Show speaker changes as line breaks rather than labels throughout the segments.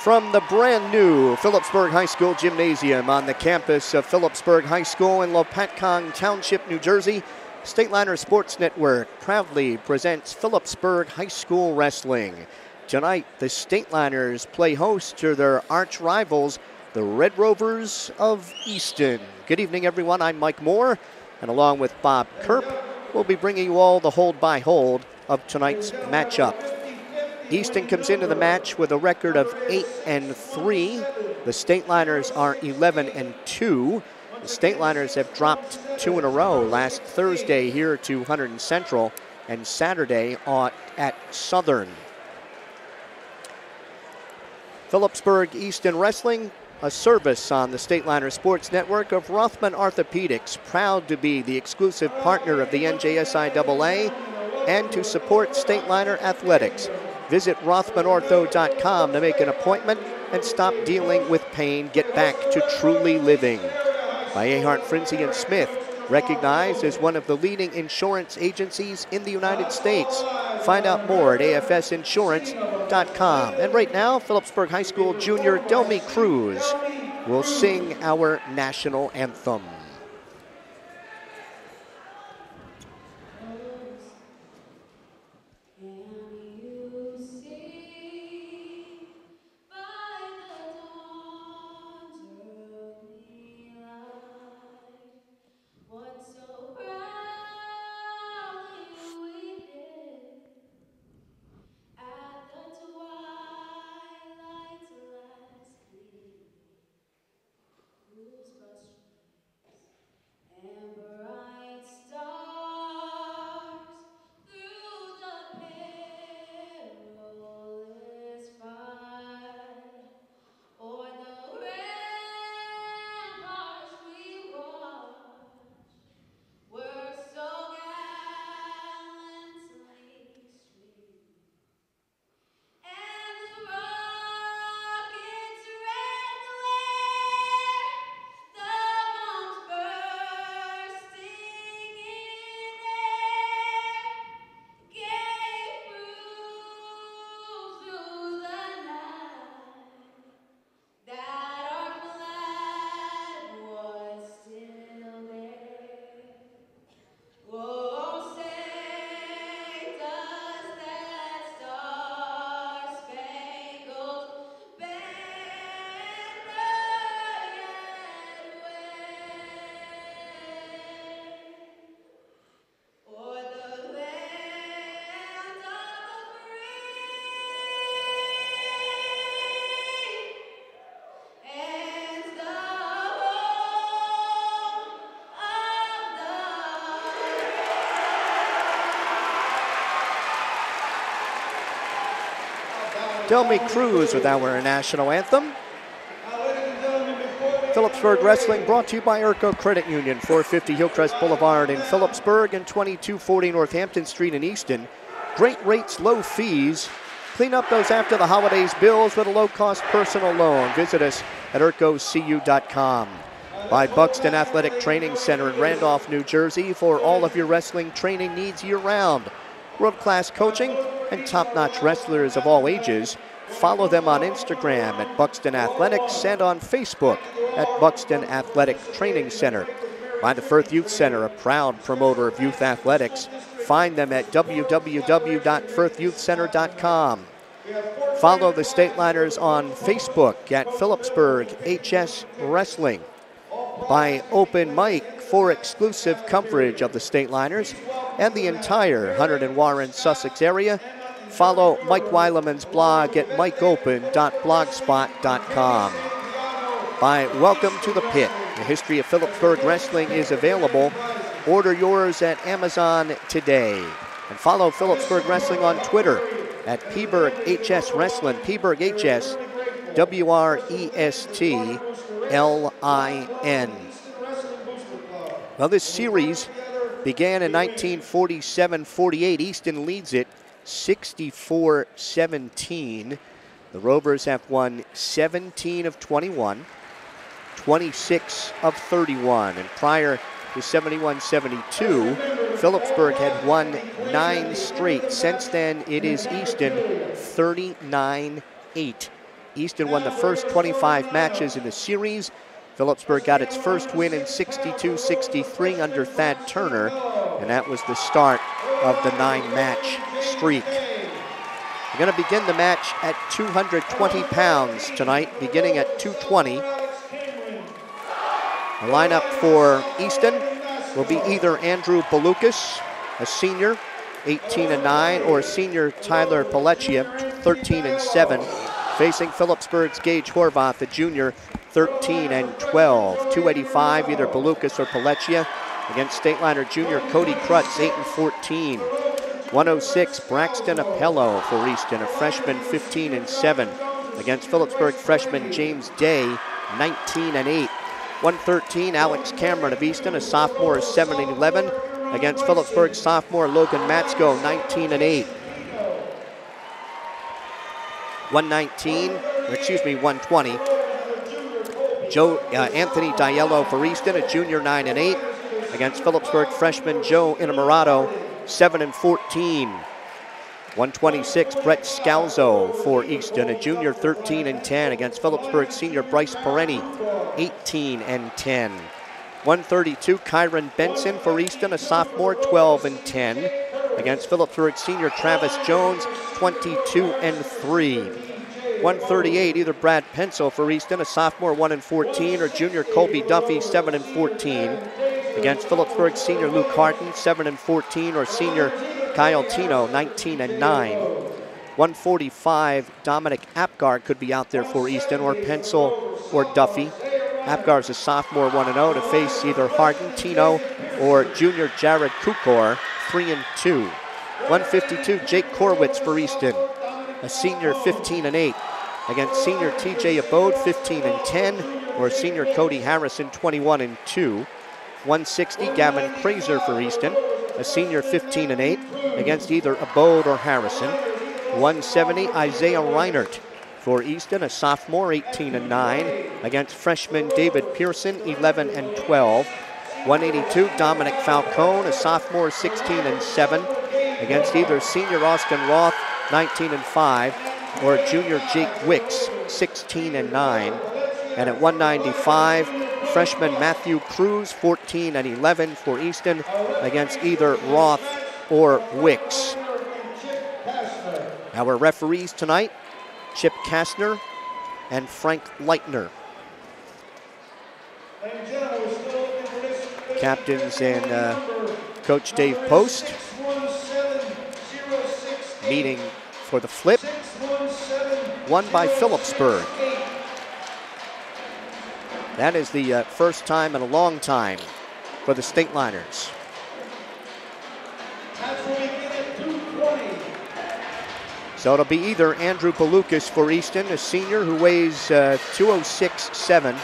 From the brand new Phillipsburg High School Gymnasium on the campus of Phillipsburg High School in Lopatcong Township, New Jersey, Stateliner Sports Network proudly presents Phillipsburg High School Wrestling. Tonight, the Stateliners play host to their arch rivals, the Red Rovers of Easton. Good evening, everyone. I'm Mike Moore, and along with Bob Kerp, we'll be bringing you all the hold-by-hold of tonight's matchup. Easton comes into the match with a record of 8-3. The Stateliners are 11-2. The Stateliners have dropped 2 in a row, last Thursday here to Hunterdon Central and Saturday at Southern. Phillipsburg Easton Wrestling, a service on the Stateliner Sports Network of Rothman Orthopedics, proud to be the exclusive partner of the NJSIAA and to support Stateliner Athletics. Visit rothmanortho.com to make an appointment and stop dealing with pain. Get back to truly living. By Ahart, Frinzy & Smith, recognized as one of the leading insurance agencies in the United States. Find out more at afsinsurance.com. And right now, Phillipsburg High School junior Delmy Cruz will sing our national anthem. Delmy Cruz with our national anthem. Phillipsburg Wrestling brought to you by Urco Credit Union, 450 Hillcrest Boulevard in Phillipsburg and 2240 Northampton Street in Easton. Great rates, low fees. Clean up those after the holidays bills with a low-cost personal loan. Visit us at urcocu.com. By Buxton Athletic Training Center in Randolph, New Jersey for all of your wrestling training needs year-round. World-class coaching and top-notch wrestlers of all ages. Follow them on Instagram at Buxton Athletics and on Facebook at Buxton Athletic Training Center. By the Firth Youth Center, a proud promoter of youth athletics. Find them at www.firthyouthcenter.com. Follow the Stateliners on Facebook at Phillipsburg HS Wrestling. By Open Mic for exclusive coverage of the Stateliners and the entire Hunterdon, Warren, Sussex area. Follow Mike Weileman's blog at mikeopen.blogspot.com. By Welcome to the Pit. The history of Phillipsburg Wrestling is available. Order yours at Amazon today. And follow Phillipsburg Wrestling on Twitter at Pberg HS Wrestling. Pberg HS, WRESTLIN. Well, this series began in 1947-48. Easton leads it 64-17. The Rovers have won 17 of 21, 26 of 31. And prior to 71-72, Phillipsburg had won 9 straight. Since then, it is Easton 39-8. Easton won the first 25 matches in the series. Phillipsburg got its first win in 62-63 under Thad Turner, and that was the start of the 9-match streak. We're going to begin the match at 220 pounds tonight, beginning at 220. The lineup for Easton will be either Andrew Balukas, a senior, 18-9, or senior Tyler Pelletier, 13-7, facing Phillipsburg's Gage Horvath, a junior, 13-12. 285, either Balukas or Pelletier, against Stateliner junior Cody Krutz, 8-14. 106, Braxton Appello for Easton, a freshman, 15-7, against Phillipsburg freshman James Day, 19-8. 113, Alex Cameron of Easton, a sophomore, 7-11, against Phillipsburg sophomore Logan Matsko, 19-8. 120, Anthony Diello for Easton, a junior, 9-8, against Phillipsburg freshman Joe Inamorato, 7-14. 126, Brett Scalzo for Easton, a junior, 13-10, against Phillipsburg senior Bryce Pereni, 18-10. 132, Kyron Benson for Easton, a sophomore, 12-10, against Phillipsburg senior Travis Jones, 22-3. 138, either Brad Pencil for Easton, a sophomore, 1-14, or junior Colby Duffy, 7-14, against Phillipsburg senior Luke Harden, 7-14, or senior Kyle Tino, 19-9. 145, Dominic Apgar could be out there for Easton, or Pencil or Duffy. Apgar's a sophomore, 1-0, to face either Harden, Tino, or junior Jared Kukor, 3-2. 152, Jake Horowitz for Easton, a senior, 15-8, against senior TJ Abode, 15-10, or senior Cody Harrison, 21-2. 160, Gavin Kraser for Easton, a senior, 15-8, against either Abode or Harrison. 170, Isaiah Reinert for Easton, a sophomore, 18-9, against freshman David Pearson, 11-12. 182, Dominic Falcone, a sophomore, 16-7, against either senior Austin Roth, 19-5, or junior Jake Wicks, 16-9. And at 195, freshman Matthew Cruz, 14-11 for Easton, against either Roth or Wicks. Our referees tonight, Chip Kastner and Frank Leitner. Captains and Coach Dave Post. Meeting for the flip, won by Phillipsburg. That is the first time in a long time for the Stateliners. So it'll be either Andrew Balukas for Easton, a senior who weighs 206.7,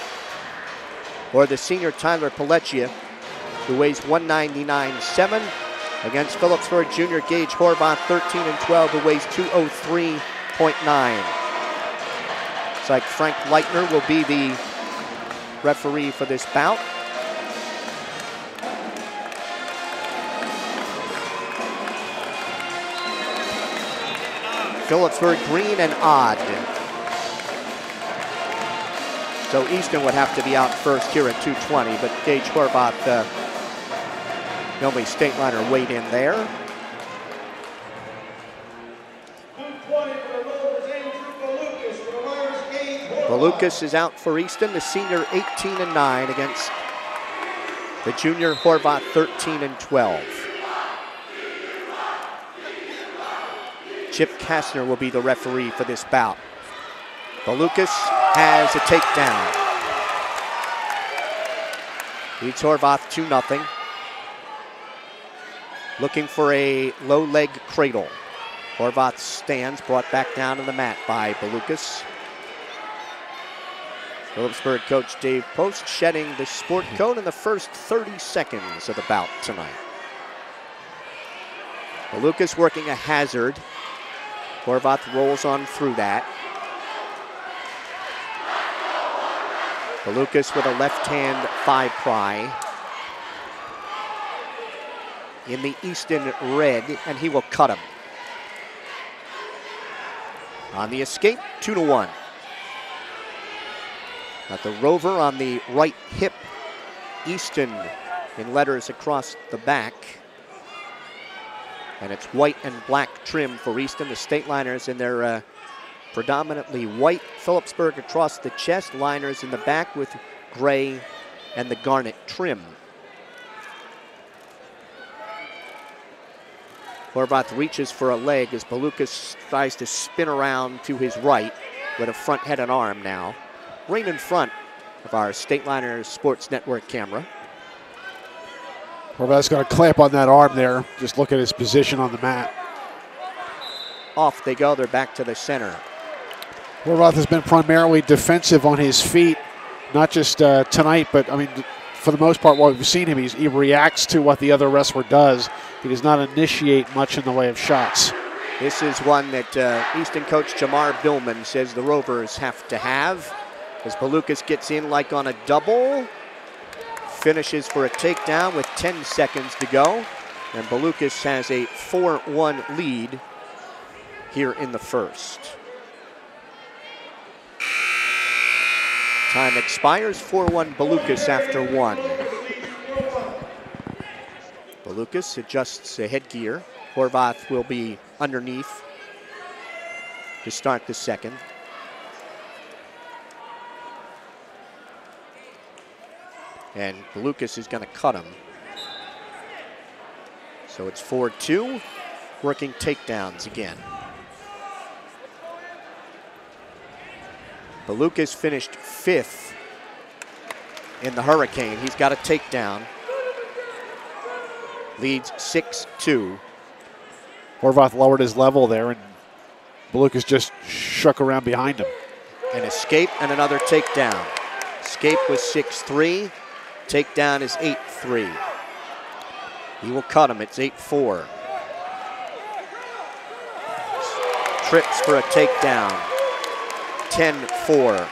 or the senior Tyler Pelletier, who weighs 199.7, against Phillipsburg junior Gage Horvath, 13-12, who weighs 203.9. It's like Frank Leitner will be the referee for this bout. Phillipsburg green and odd. So Easton would have to be out first here at 220, but Gage Horvath, the only Stateliner weighed in there. Balukas is out for Easton, the senior 18-9 against the junior Horvath, 13-12. Chip Kastner will be the referee for this bout. Balukas has a takedown. Leads Horvath 2-0. Looking for a low leg cradle. Horvath stands, brought back down to the mat by Balukas. Phillipsburg coach Dave Post shedding the sport coat in the first 30 seconds of the bout tonight. Balukas working a hazard. Horvath rolls on through that. Balukas with a left hand thigh pry. In the Easton red, and he will cut him. On the escape, 2-1. Got the rover on the right hip. Easton in letters across the back. And it's white and black trim for Easton. The state liners in their predominantly white. Phillipsburg across the chest. Liners in the back with gray and the garnet trim. Horowitz reaches for a leg as Balukas tries to spin around to his right with a front head and arm now. Right in front of our State Liners Sports Network camera.
Horowitz got a clamp on that arm there. Just look at his position on the mat.
Off they go. They're back to the center.
Horowitz has been primarily defensive on his feet, not just tonight, but I mean, for the most part, what we've seen him, he reacts to what the other wrestler does. He does not initiate much in the way of shots.
This is one that Easton coach Jamar Billman says the Rovers have to have. As Balukas gets in like on a double, finishes for a takedown with 10 seconds to go. And Balukas has a 4-1 lead here in the first. Time expires, 4-1 Balukas after one. Balukas adjusts the headgear. Horvath will be underneath to start the second. And Balukas is going to cut him. So it's 4-2, working takedowns again. Balukas finished 5th in the Hurricane. He's got a takedown. Leads 6-2.
Horvath lowered his level there, and Balukas just shook around behind him.
An escape and another takedown. Escape was 6-3. Takedown is 8-3. He will cut him. It's 8-4. Trips for a takedown. 10-4.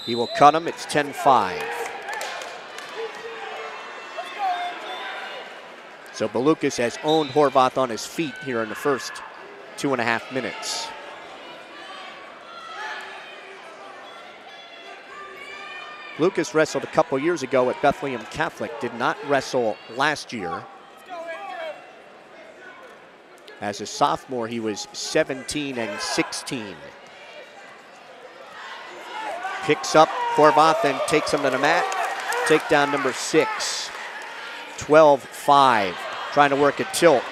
He will cut him. It's 10-5. So Balukas has owned Horvath on his feet here in the first 2.5 minutes. Balukas wrestled a couple years ago at Bethlehem Catholic, did not wrestle last year. As a sophomore, he was 17-16. Picks up Horvath and takes him to the mat. Takedown number 6. 12-5. Trying to work a tilt.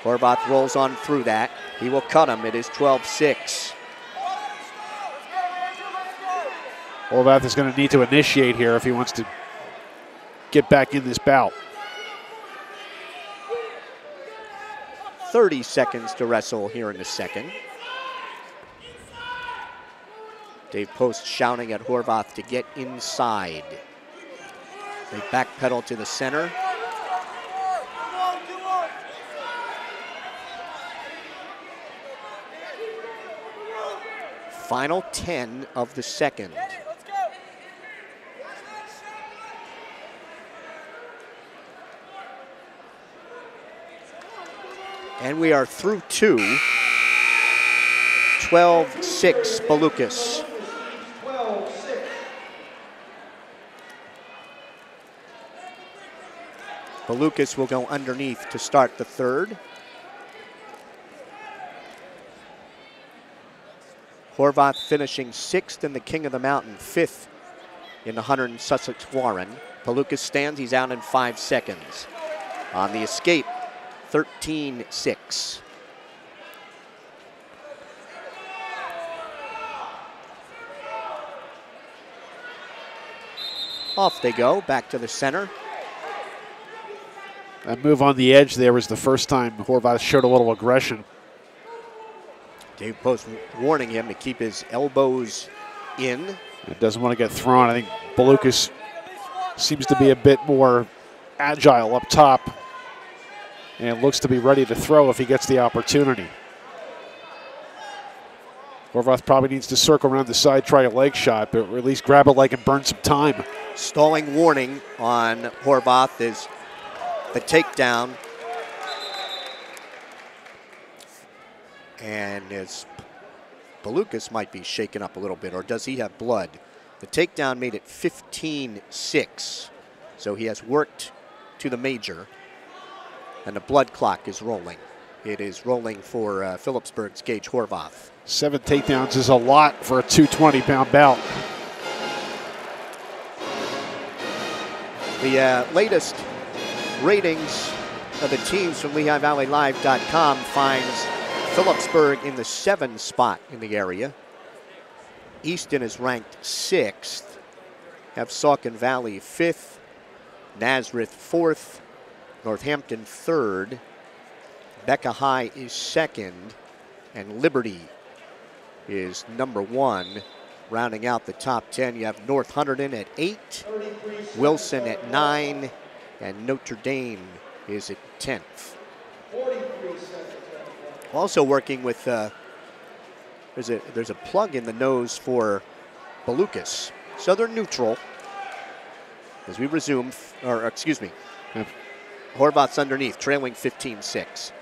Horvath rolls on through that. He will cut him. It is 12-6.
Horvath is going to need to initiate here if he wants to get back in this bout.
30 seconds to wrestle here in the second. Dave Post shouting at Horvath to get inside. They backpedal to the center. Final 10 of the second. And we are through 2. 12-6 Balukas. Balukas will go underneath to start the third. Horvath finishing 6th in the King of the Mountain, 5th in the Hunter and Sussex Warren. Balukas stands, he's out in 5 seconds. On the escape, 13-6. Off they go, back to the center.
That move on the edge there was the first time Horvath showed a little aggression.
Dave Post warning him to keep his elbows in.
It doesn't want to get thrown. I think Balukas seems to be a bit more agile up top and looks to be ready to throw if he gets the opportunity. Horvath probably needs to circle around the side, try a leg shot, but at least grab a leg and burn some time.
Stalling warning on Horvath is the takedown. And as Belukas might be shaken up a little bit, or does he have blood? The takedown made it 15-6. So he has worked to the major, and the blood clock is rolling. It is rolling for Phillipsburg's Gage Horvath.
7 takedowns is a lot for a 220-pound bout.
The latest ratings of the teams from LehighValleyLive.com finds Phillipsburg in the 7th spot in the area. Easton is ranked 6th. Have Saucon Valley 5th. Nazareth 4th. Northampton 3rd. Becca High is 2nd. And Liberty is number 1. Rounding out the top 10, you have North Hunterdon at 8. Wilson at 9. And Notre Dame is at 10th. Also working with, there's a plug in the nose for Belukas. Southern neutral as we resume, or excuse me, Horvath's underneath, trailing 15-6.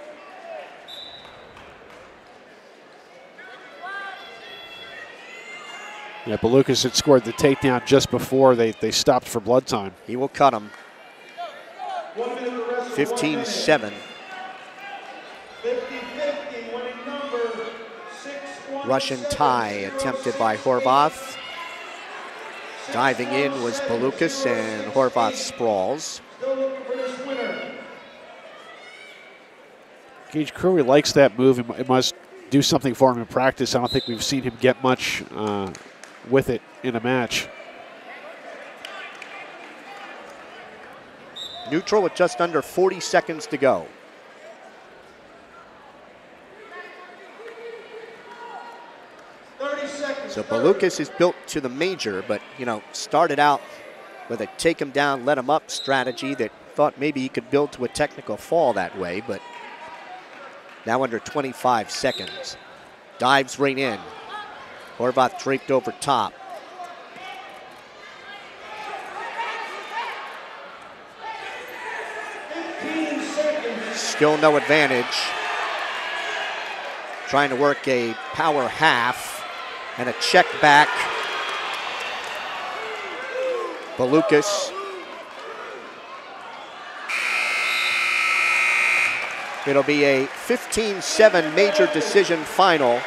Yeah, Belukas had scored the takedown just before they stopped for blood time.
He will cut him. 15-7. Russian tie attempted by Horvath. Diving in was Belukas, and Horvath sprawls.
Gage Crewy likes that move. It must do something for him in practice. I don't think we've seen him get much with it in a match.
Neutral with just under 40 seconds to go. So Belukas is built to the major, but, you know, started out with a take him down, let him up strategy that thought maybe he could build to a technical fall that way, but now under 25 seconds. Dives right in. Horvath draped over top. Still no advantage. Trying to work a power half and a check back. Belukas. It'll be a 15-7 major decision final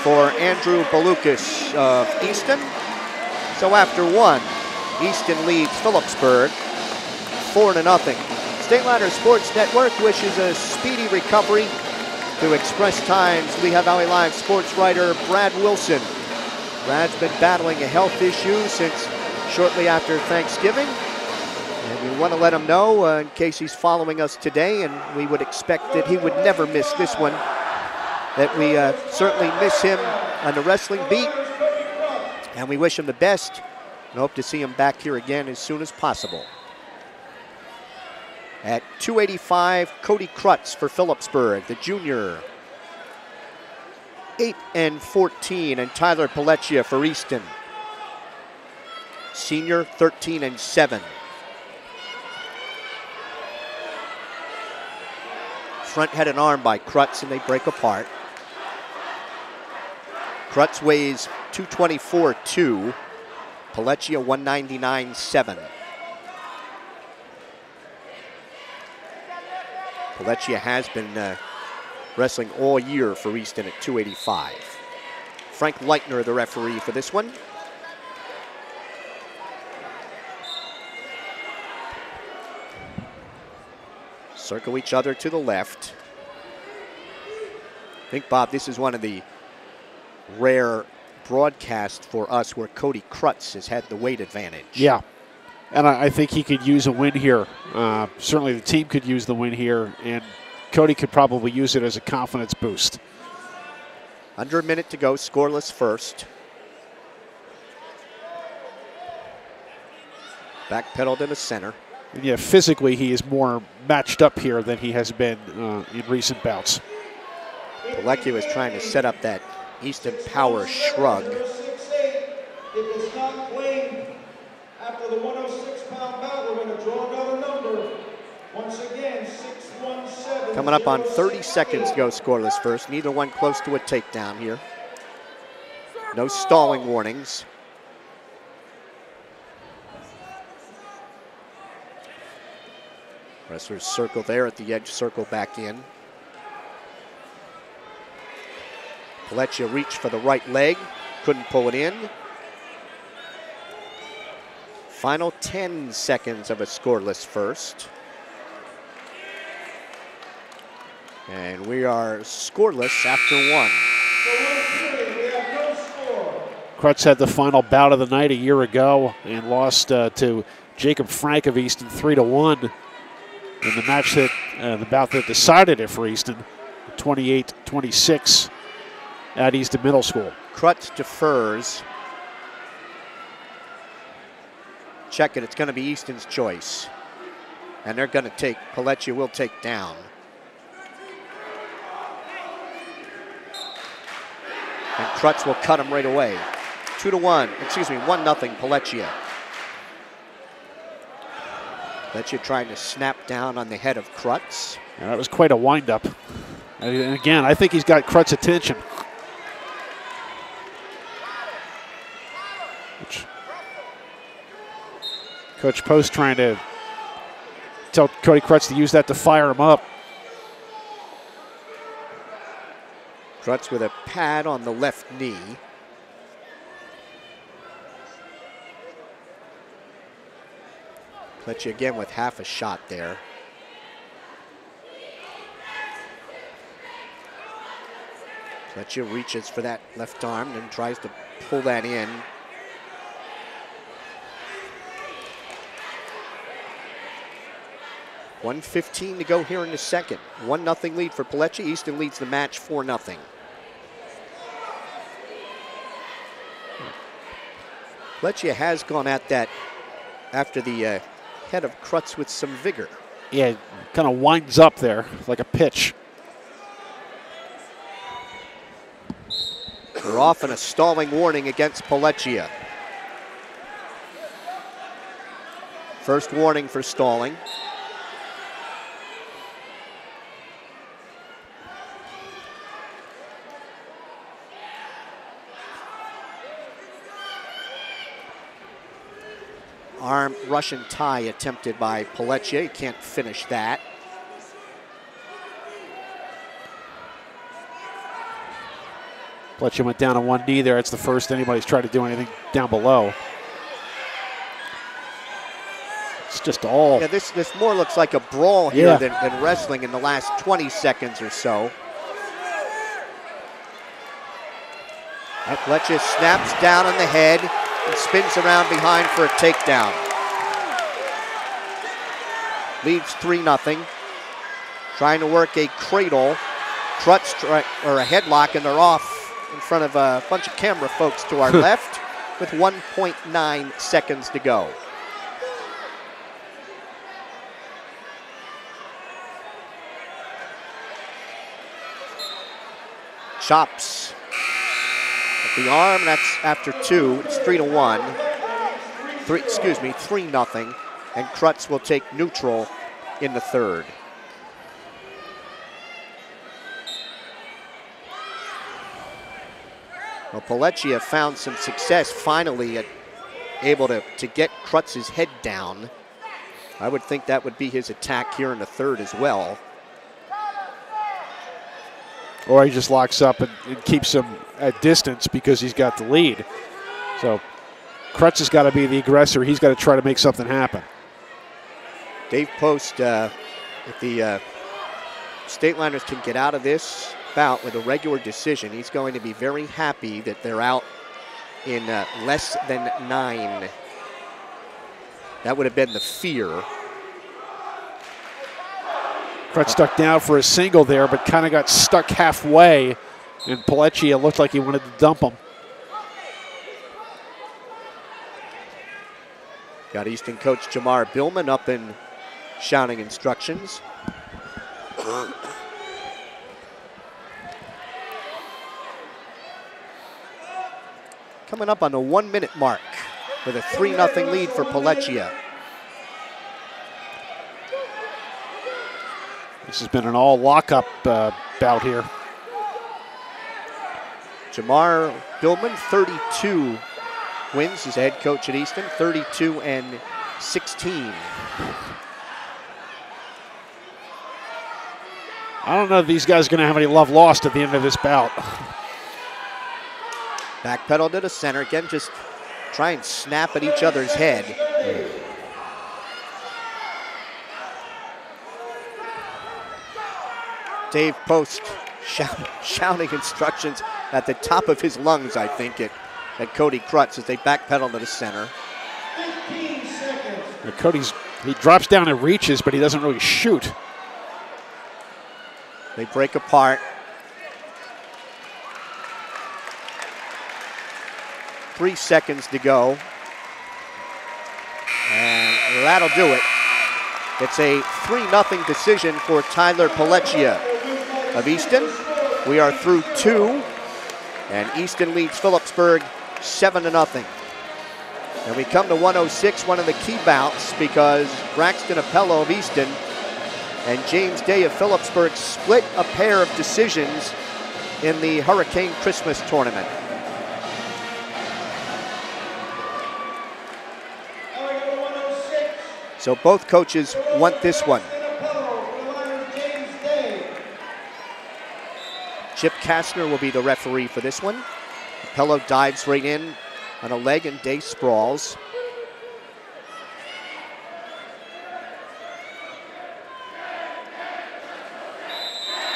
for Andrew Belukas of Easton. So after one, Easton leads Phillipsburg 4-0. Stateliner Sports Network wishes a speedy recovery to Express Times Lehigh Valley Live sports writer Brad Wilson. Brad's been battling a health issue since shortly after Thanksgiving. And we want to let him know in case he's following us today, and we would expect that he would never miss this one, that we certainly miss him on the wrestling beat. And we wish him the best and hope to see him back here again as soon as possible. At 285, Cody Krutz for Phillipsburg, the junior. 8-14, and Tyler Pellecchia for Easton. Senior, 13-7. Front head and arm by Krutz, and they break apart. Krutz weighs 224.2. Pellecchia 199.7. Pellecchia has been wrestling all year for Easton at 285. Frank Leitner, the referee for this one. Circle each other to the left. I think, Bob, this is one of the rare broadcasts for us where Cody Krutz has had the weight advantage.
Yeah. And I think he could use a win here. Certainly the team could use the win here, and Cody could probably use it as a confidence boost.
Under a minute to go, scoreless first. Backpedal to the center.
And yeah, physically he is more matched up here than he has been in recent bouts.
Pellecchia is trying to set up that Easton power shrug.
After the 106-pound bout, we're going to draw another number. Once again, 617.
Coming up on 30 seconds to go, scoreless first. Neither one close to a takedown here. No stalling warnings. Wrestlers circle there at the edge, circle back in. Pelletier reached for the right leg, couldn't pull it in. Final 10 seconds of a scoreless first. And we are scoreless after one.
Krutz had the final bout of the night a year ago and lost to Jacob Frank of Easton 3-1 in the match that, the bout that decided it for Easton, 28-26 at Easton Middle School.
Krutz defers. Check it, it's going to be Easton's choice. And they're going to take, Pelletier will take down. And Krutz will cut him right away. 1-0, Pelletier. Pelletier trying to snap down on the head of Krutz.
Yeah, that was quite a windup. And again, I think he's got Krutz's attention. Coach Post trying to tell Cody Krutz to use that to fire him up.
Krutz with a pad on the left knee. Pelletier again with half a shot there. Pelletier reaches for that left arm and tries to pull that in. .1:15 to go here in the second. 1-0 lead for Pelletier. Easton leads the match 4-0. Pelletier has gone at that after the head of Krutz with some vigor.
Yeah, kind of winds up there like a pitch.
We're off in a stalling warning against Pelletier. First warning for stalling. Arm Russian tie attempted by Pelletier. He can't finish that.
Pelletier went down on one knee there. It's the first anybody's tried to do anything down below. It's just all.
Yeah, this more looks like a brawl here than wrestling in the last 20 seconds or so. Pelletier snaps down on the head and spins around behind for a takedown. Leads 3-0. Trying to work a cradle. Krutz or a headlock, and they're off in front of a bunch of camera folks to our left with 1.9 seconds to go. Chops at the arm, that's after two. It's 3-1. 3-0. And Krutz will take neutral in the third. Well, Pelletier found some success finally at able to get Krutz's head down. I would think that would be his attack here in the third as well.
Or he just locks up and keeps him at distance because he's got the lead. So Krutz has got to be the aggressor. He's got to try to make something happen.
Dave Post, if the State Liners can get out of this bout with a regular decision, he's going to be very happy that they're out in less than 9. That would have been the fear.
Krutz stuck down for a single there, but kind of got stuck halfway, and Pelletier looked like he wanted to dump him.
Got Easton coach Jamar Billman up and shouting instructions. Coming up on the 1-minute mark with a 3-0 lead for Pelletier.
This has been an all lockup bout here.
Jamar Billman, 32 wins as head coach at Easton, 32-16.
I don't know if these guys are going to have any love lost at the end of this bout.
Backpedal to the center again, just try and snap at each other's head. Dave Post shouting instructions at the top of his lungs, I think, at Cody Krutz as they backpedal to the center.
15 seconds.
He drops down and reaches, but he doesn't really shoot.
They break apart. 3 seconds to go. And that'll do it. It's a 3-0 decision for Tyler Pelletier of Easton. We are through 2, and Easton leads Phillipsburg 7-0. And we come to 106, one of the key bouts, because Braxton Appello of Easton and James Day of Phillipsburg split a pair of decisions in the Hurricane Christmas tournament. So both coaches want this one. Chip Kastner will be the referee for this one. Appello dives right in on a leg and Day sprawls.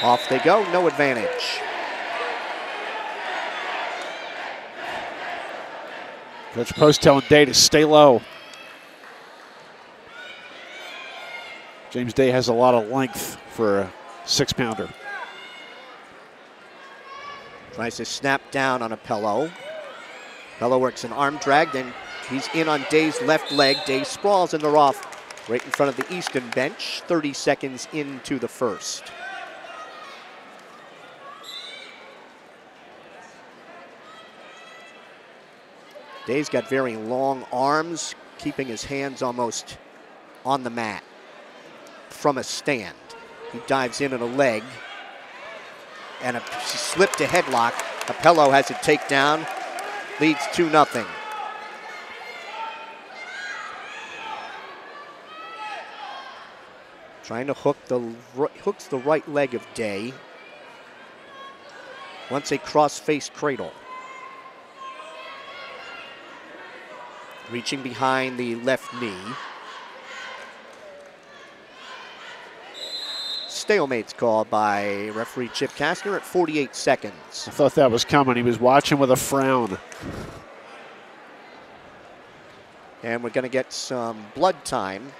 Off they go, no advantage.
Coach Post telling Day to stay low. James Day has a lot of length for a 6-pounder.
Tries to snap down on Appello. Appello works an arm drag, then he's in on Day's left leg. Day sprawls and they're off right in front of the Easton bench, 30 seconds into the first. Day's got very long arms, keeping his hands almost on the mat from a stand. He dives in on a leg and a slip to headlock. Appello has a takedown, leads 2-0. Trying to hooks the right leg of Day. Wants a cross-face cradle. Reaching behind the left knee. Stalemate's called by referee Chip Kastner at 48 seconds.
I thought that was coming. He was watching with a frown.
And we're going to get some blood time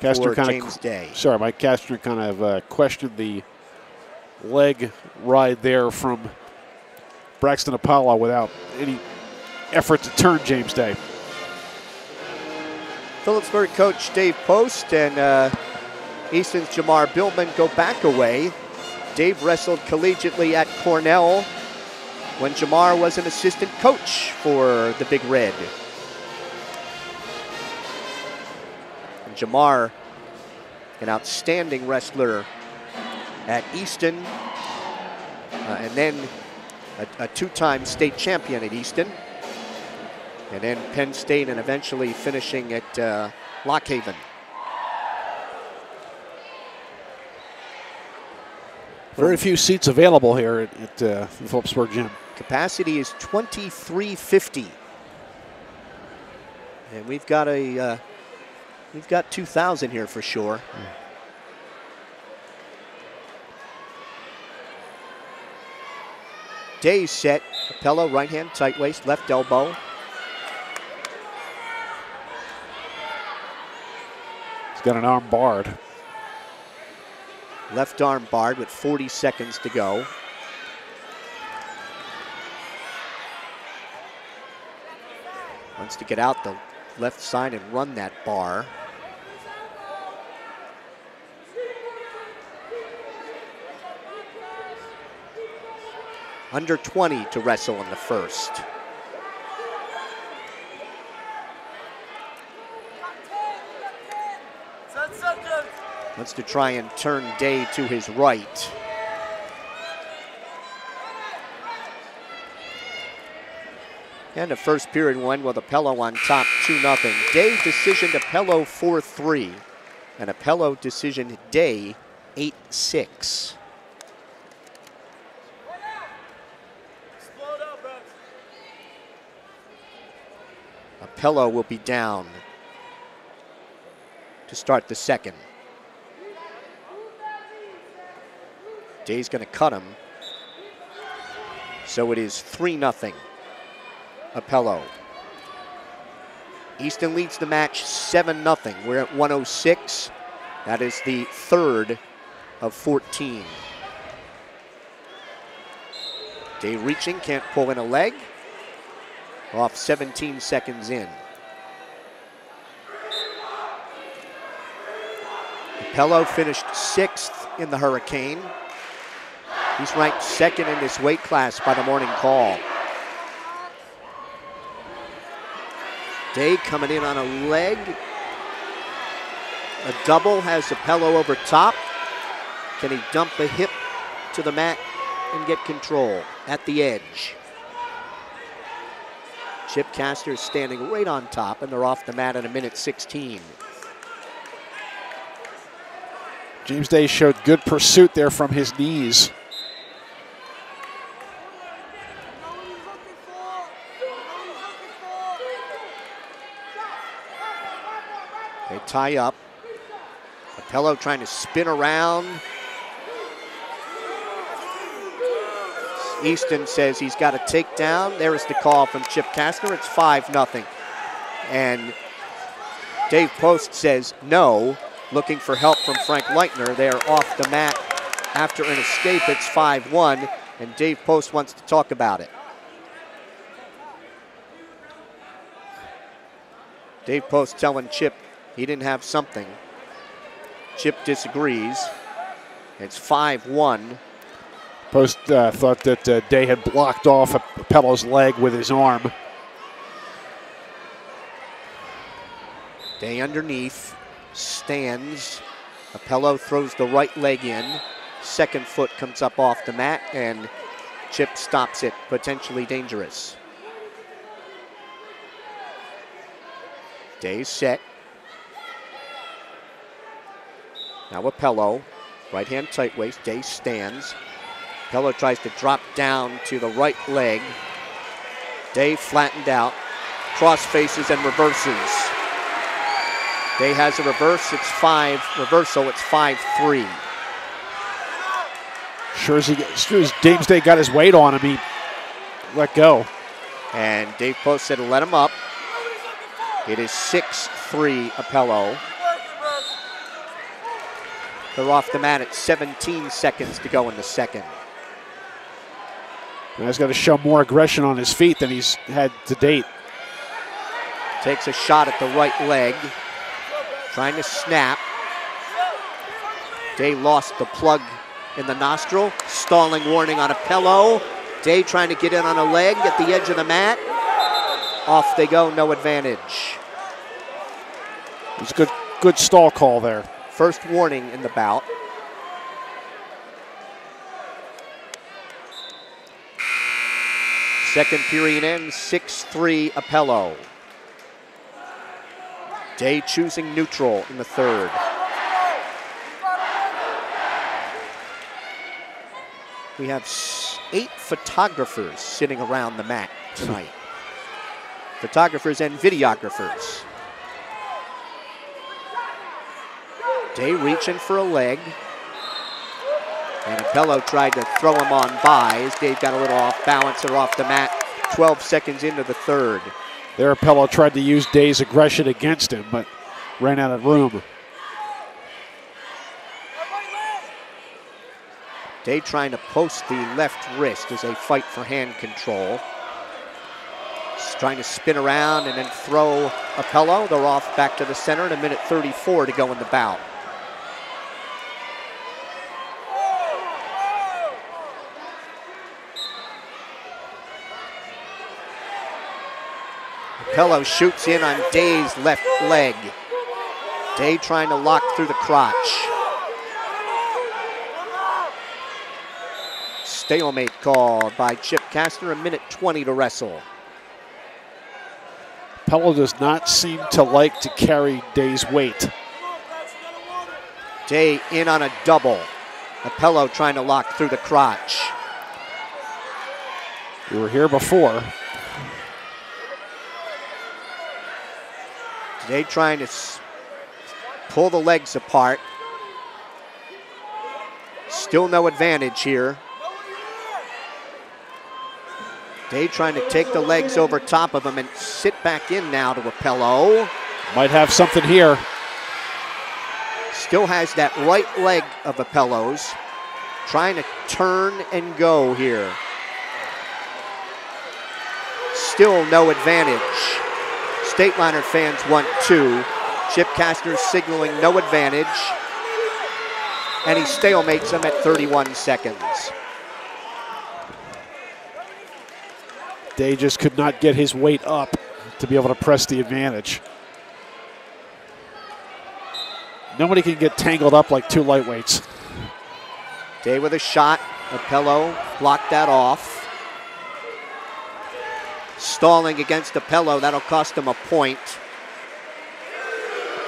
Kastner
for James Day.
Sorry, Mike Kastner kind of questioned the leg ride there from Braxton Appello without any effort to turn James Day.
Phillipsburg coach Dave Post and Easton's Jamar Billman go back away. Dave wrestled collegiately at Cornell when Jamar was an assistant coach for the Big Red. And Jamar, an outstanding wrestler at Easton, and then a 2-time state champion at Easton, and then Penn State, and eventually finishing at Lockhaven.
Very few seats available here at the Phillipsburg gym.
Capacity is 2,350, and we've got 2,000 here for sure. Day's set. Appello right hand tight waist, left elbow.
He's got an arm barred.
Left arm barred with 40 seconds to go. Wants to get out the left side and run that bar. Under 20 to wrestle in the first. Wants to try and turn Day to his right. And the first period will end with Apello on top 2-0. Day decision to Apello 4-3. And Apello decision Day 8-6. Apello will be down to start the second. Day's going to cut him. So it is 3-0. Apello. Easton leads the match 7-0. We're at 106. That is the third of 14. Day reaching, can't pull in a leg. Off 17 seconds in. Apello finished 6th in the Hurricane. He's ranked 2nd in this weight class by the morning call. Day coming in on a leg. A double has Apello over top. Can he dump a hip to the mat and get control at the edge? Chip Caster is standing right on top, and they're off the mat at 1:16.
James Day showed good pursuit there from his knees.
They tie up. Apello trying to spin around. Easton says he's got a takedown. There's the call from Chip Caster. It's 5-0. And Dave Post says no, looking for help from Frank Leitner. They are off the mat after an escape. It's 5-1, and Dave Post wants to talk about it. Dave Post telling Chip he didn't have something. Chip disagrees. It's 5-1.
Post thought that Day had blocked off Apello's leg with his arm.
Day underneath, stands. Apello throws the right leg in. Second foot comes up off the mat, and Chip stops it, potentially dangerous. Day's set. Now Apello, right hand tight waist. Day stands. Apello tries to drop down to the right leg. Day flattened out, cross faces and reverses. Day has a reverse, it's 5-3.
Sure as James Day got his weight on him, he let go.
And Dave Post said to let him up. It is 6-3 Apello. They're off the mat at 17 seconds to go in the second.
And he's got to show more aggression on his feet than he's had to date.
Takes a shot at the right leg. Trying to snap. Day lost the plug in the nostril. Stalling warning on Apello. Day trying to get in on a leg at the edge of the mat. Off they go, no advantage.
It's a good stall call there.
First warning in the bout. Second period ends 6-3 Apello. Day choosing neutral in the third. We have 8 photographers sitting around the mat tonight. Photographers and videographers. Day reaching for a leg. And Apello tried to throw him on by as Dave got a little off balance or off the mat. 12 seconds into the third.
There, Apello tried to use Day's aggression against him, but ran out of room.
Day trying to post the left wrist as they fight for hand control. Just trying to spin around and then throw Apello. They're off back to the center at 1:34 to go in the bout. Apello shoots in on Day's left leg. Day trying to lock through the crotch. Stalemate called by Chip Caster, 1:20 to wrestle.
Pello does not seem to like to carry Day's weight.
Day in on a double. Pello trying to lock through the crotch.
We were here before.
Day trying to pull the legs apart. Still no advantage here. Day trying to take the legs over top of him and sit back in now to Pello.
Might have something here.
Still has that right leg of Pello's. Trying to turn and go here. Still no advantage. Stateliner fans want 2. Chip Kastner signaling no advantage. And he stalemates him at 31 seconds.
Day just could not get his weight up to be able to press the advantage. Nobody can get tangled up like 2 lightweights.
Day with a shot. Pello blocked that off. Stalling against Pello. That'll cost him a point.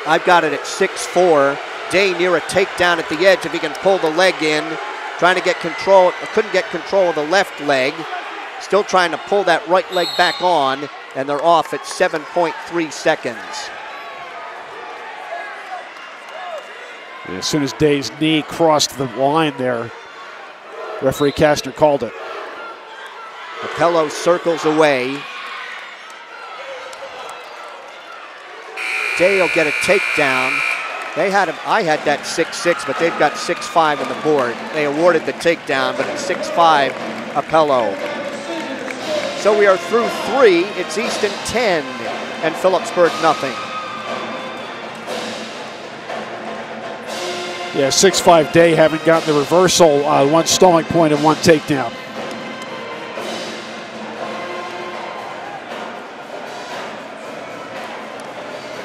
I've got it at 6-4. Day near a takedown at the edge if he can pull the leg in. Trying to get control. Couldn't get control of the left leg. Still trying to pull that right leg back on. And they're off at 7.3 seconds.
And as soon as Day's knee crossed the line there, referee Kastner called it.
Pello circles away. Day will get a takedown. They had him, I had that 6-6, but they've got 6-5 on the board. They awarded the takedown, but it's 6-5 Pello. So we are through 3. It's Easton 10 and Phillipsburg nothing.
Yeah, 6-5 Day having gotten the reversal, 1 stalling point and 1 takedown.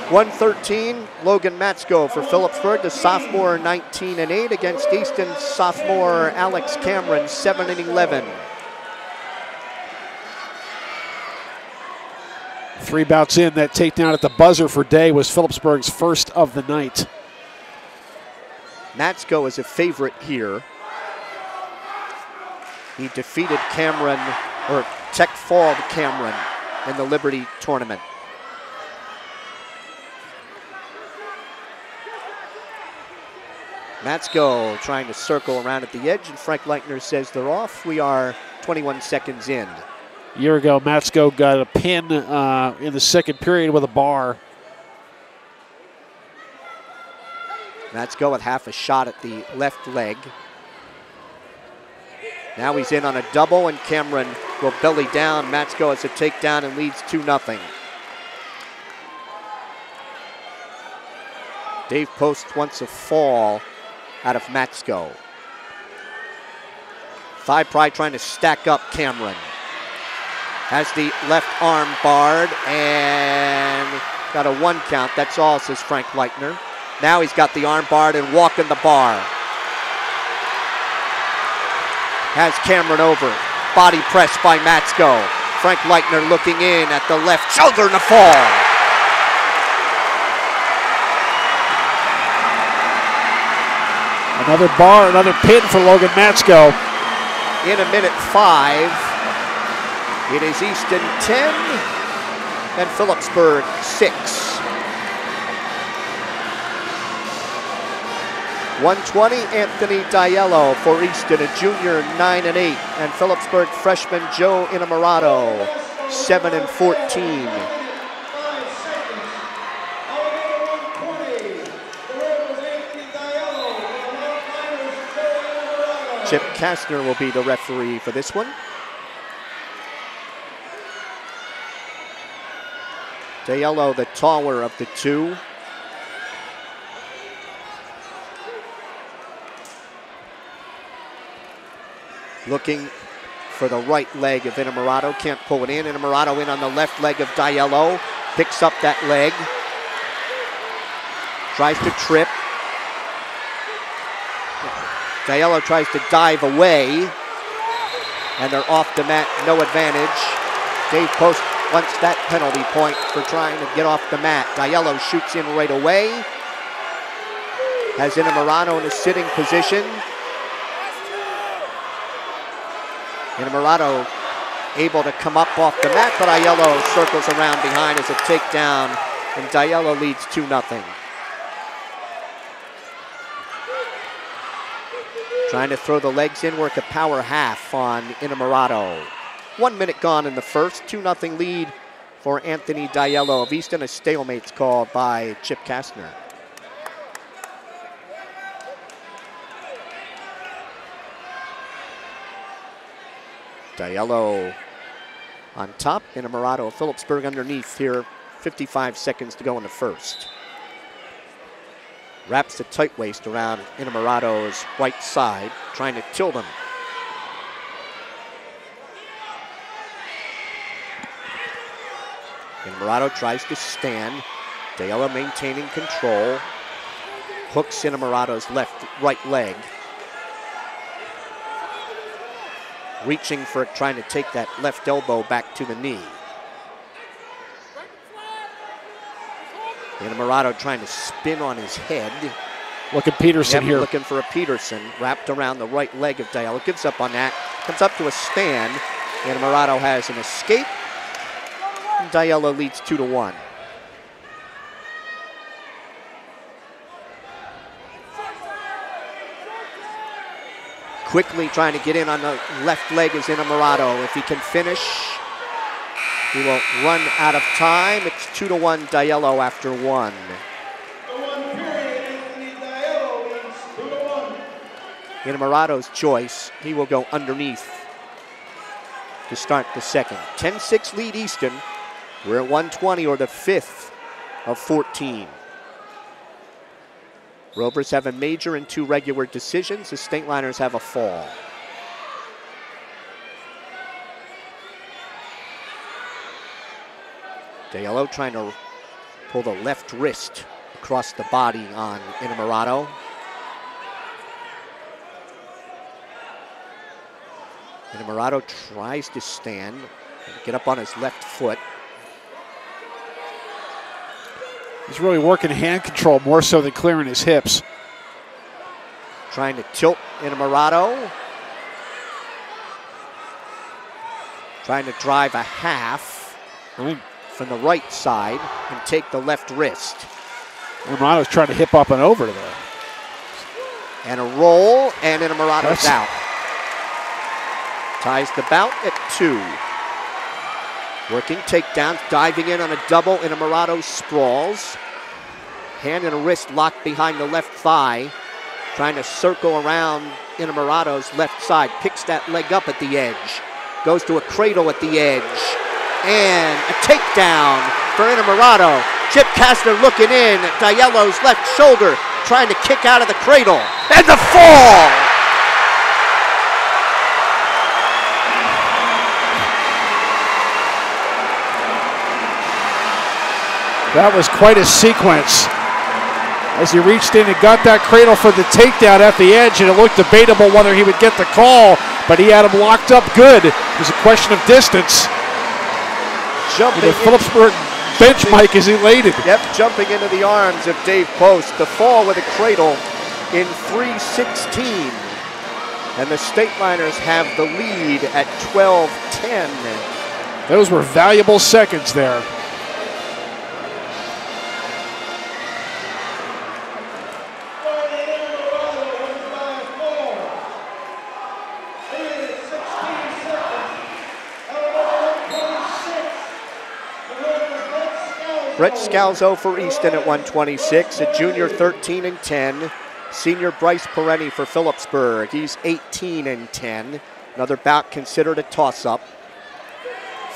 .113, Logan Matsko for Phillipsburg, the sophomore 19-8 against Easton's sophomore Alex Cameron 7-11.
3 bouts in, that takedown at the buzzer for Day was Phillipsburg's first of the night.
Matsko is a favorite here. He defeated Cameron, or Tech Falled Cameron in the Liberty tournament. Matsko trying to circle around at the edge, and Frank Leitner says they're off. We are 21 seconds in.
A year ago, Matsko got a pin in the second period with a bar.
Matsko with half a shot at the left leg. Now he's in on a double, and Cameron will belly down. Matsko has a takedown and leads 2-0. Dave Post wants a fall out of Matsko. Thigh pry trying to stack up Cameron. Has the left arm barred and got a 1 count. That's all, says Frank Leitner. Now he's got the arm barred and walking the bar. Has Cameron over. Body press by Matsko. Frank Leitner looking in at the left shoulder and a fall.
Another bar, another pin for Logan Matsko.
In 1:05, it is Easton 10 and Phillipsburg 6. 120, Anthony Diello for Easton, a junior 9-8, and Phillipsburg freshman Joe Innamorato 7-14. Chip Kastner will be the referee for this one. Diello, the taller of the 2. Looking for the right leg of Innamorato. Can't pull it in. Innamorato in on the left leg of Diello. Picks up that leg. Tries to trip. Diello tries to dive away. And they're off the mat. No advantage. Dave Post wants that penalty point for trying to get off the mat. Diallo shoots in right away. Has Inamorado in a sitting position. Inamorado able to come up off the mat, but Aiello circles around behind as a takedown, and Diallo leads 2-0. Trying to throw the legs in, work a power half on Inamorado. 1 minute gone in the first, 2-0 lead for Anthony Diallo of Easton. A stalemate's called by Chip Kastner. Diallo on top, Inamorado, Phillipsburg underneath here. 55 seconds to go in the first. Wraps the tight waist around Inamorado's right side, trying to tilt him. Inamorado tries to stand. Diallo maintaining control. Hooks Inamorado's right leg. Reaching for it, trying to take that left elbow back to the knee. Inamorado trying to spin on his head.
Look at Peterson here.
Looking for a Peterson, wrapped around the right leg of Diallo. Gives up on that, comes up to a stand. Inamorado has an escape. And Diallo leads 2-1. Quickly trying to get in on the left leg is Inamorado. If he can finish, he will run out of time. It's 2-1 Diallo after one. Inamorado's choice, he will go underneath to start the second. 10-6 lead Easton. We're at 120, or the fifth of 14. Rovers have a major and 2 regular decisions. The Stateliners have a fall. Diallo trying to pull the left wrist across the body on Inamorado. Inamorado tries to stand, get up on his left foot.
He's really working hand control more so than clearing his hips.
Trying to tilt Inamorado. Trying to drive a half from the right side and take the left wrist.
Inamorado's trying to hip up and over there.
And a roll, and Inamorado's out. Ties the bout at 2. Working takedowns, diving in on a double. Inamorado sprawls. Hand and a wrist locked behind the left thigh. Trying to circle around Inamorado's left side. Picks that leg up at the edge. Goes to a cradle at the edge. And a takedown for Inamorado. Chip Kastner looking in at Diallo's left shoulder. Trying to kick out of the cradle. And the fall!
That was quite a sequence. As he reached in and got that cradle for the takedown at the edge, and it looked debatable whether he would get the call, but he had him locked up good. It was a question of distance. The Phillipsburg bench mic is elated.
Yep, jumping into the arms of Dave Post. The fall with a cradle in 3:16. And the Stateliners have the lead at 12-10.
Those were valuable seconds there.
Brett Scalzo for Easton at 126, a junior 13-10. Senior Bryce Perenni for Phillipsburg, he's 18-10. Another bout considered a toss-up.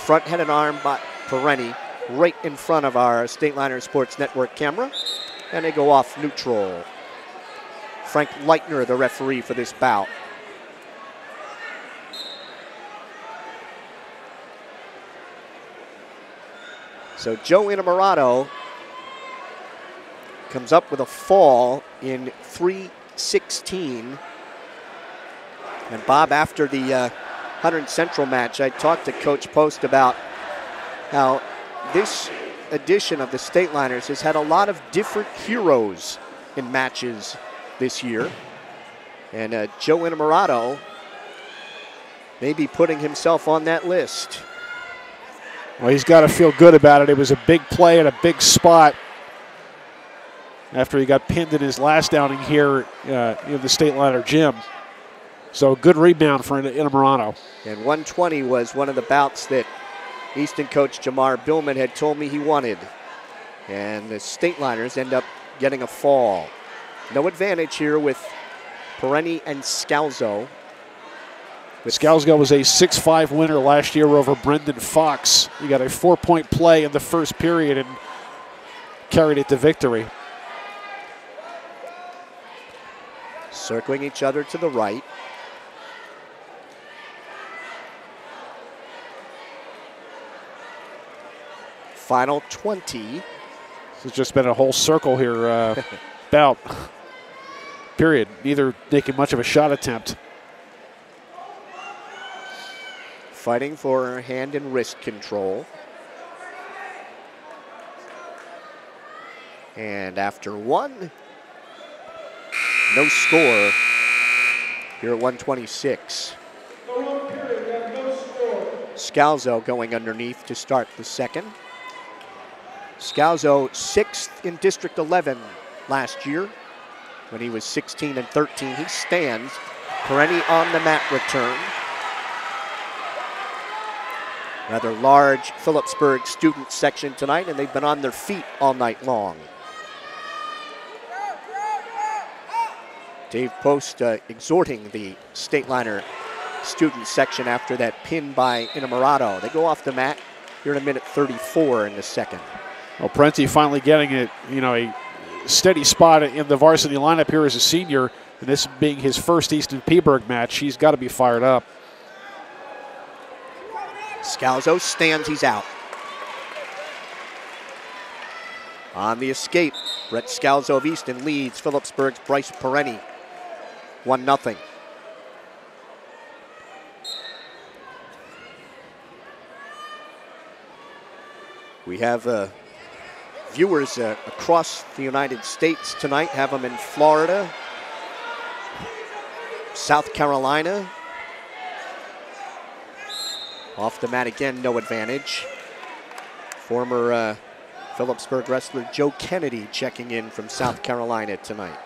Front head and arm by Perenni right in front of our Stateliner Sports Network camera, and they go off neutral. Frank Leitner, the referee for this bout. So Joe Inamorado comes up with a fall in 3:16. And Bob, after the Hunterdon Central match, I talked to Coach Post about Now, this edition of the Stateliners has had a lot of different heroes in matches this year. And Joe Innamorato may be putting himself on that list.
Well, he's got to feel good about it. It was a big play at a big spot after he got pinned in his last outing here in the Stateliner gym. So good rebound for Innamorato.
And 120 was one of the bouts that Easton coach Jamar Billman had told me he wanted. And the Stateliners end up getting a fall. No advantage here with Perenni and Scalzo.
Scalzo was a 6-5 winner last year over Brendan Fox. He got a 4-point play in the first period and carried it to victory.
Circling each other to the right. Final 20.
This has just been a whole circle here, bout. Period. Neither making much of a shot attempt.
Fighting for hand and wrist control. And after one, no score here at 126. Scalzo going underneath to start the second. Scalzo 6th in District 11 last year when he was 16 and 13. He stands. Perenni on the mat return. Rather large Phillipsburg student section tonight, and they've been on their feet all night long. Dave Post exhorting the Stateliner student section after that pin by Innamorato. They go off the mat here in a minute 34 in the second.
Well, Prenti finally getting it, a steady spot in the varsity lineup here as a senior, and this being his first Easton Peaburg match, he's got to be fired up.
Scalzo stands, he's out. On the escape, Brett Scalzo of Easton leads Phillipsburg's Bryce Perenni 1-0. We have viewers across the United States tonight, have them in Florida, South Carolina. Off the mat again, no advantage. Former Phillipsburg wrestler Joe Kennedy checking in from South Carolina tonight.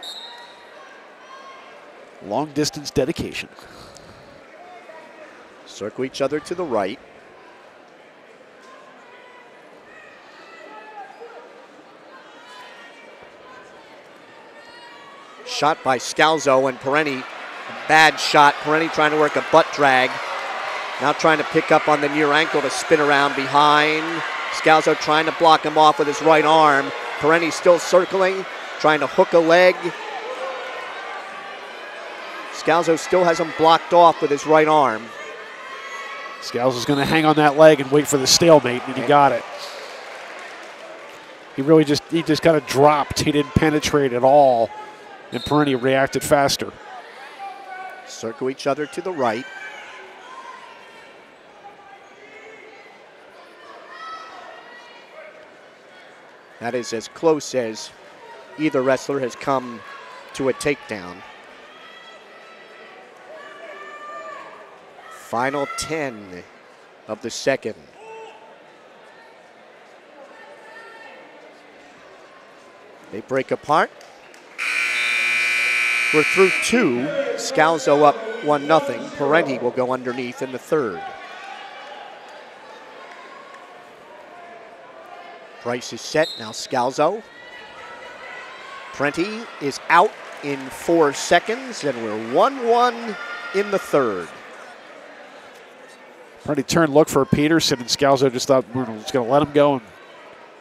Long distance dedication.
Circle each other to the right. Shot by Scalzo and Perenni. Bad shot. Perenni trying to work a butt drag. Now trying to pick up on the near ankle to spin around behind. Scalzo trying to block him off with his right arm. Perenni still circling, trying to hook a leg. Scalzo still has him blocked off with his right arm.
Scalzo's going to hang on that leg and wait for the stalemate, and he got it. He just kind of dropped. He didn't penetrate at all, and Perenni reacted faster.
Circle each other to the right. That is as close as either wrestler has come to a takedown. Final 10 of the second. They break apart. We're through two. Scalzo up 1-0. Perenni will go underneath in the third. Price is set, now Scalzo. Perenni is out in 4 seconds, and we're 1-1 in the third.
Perenni turned, look for Peterson, and Scalzo just thought we're just going to let him go and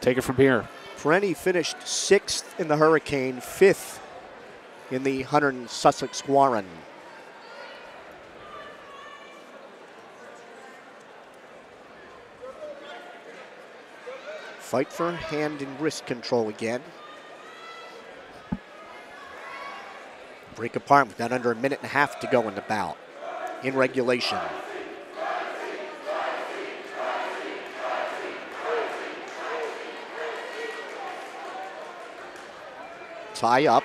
take it from here.
Perenni finished 6th in the Hurricane, 5th in the Hunter and Sussex Warren. Fight for hand and wrist control again. Break apart with not under a minute and a half to go in the bout in regulation. tie up.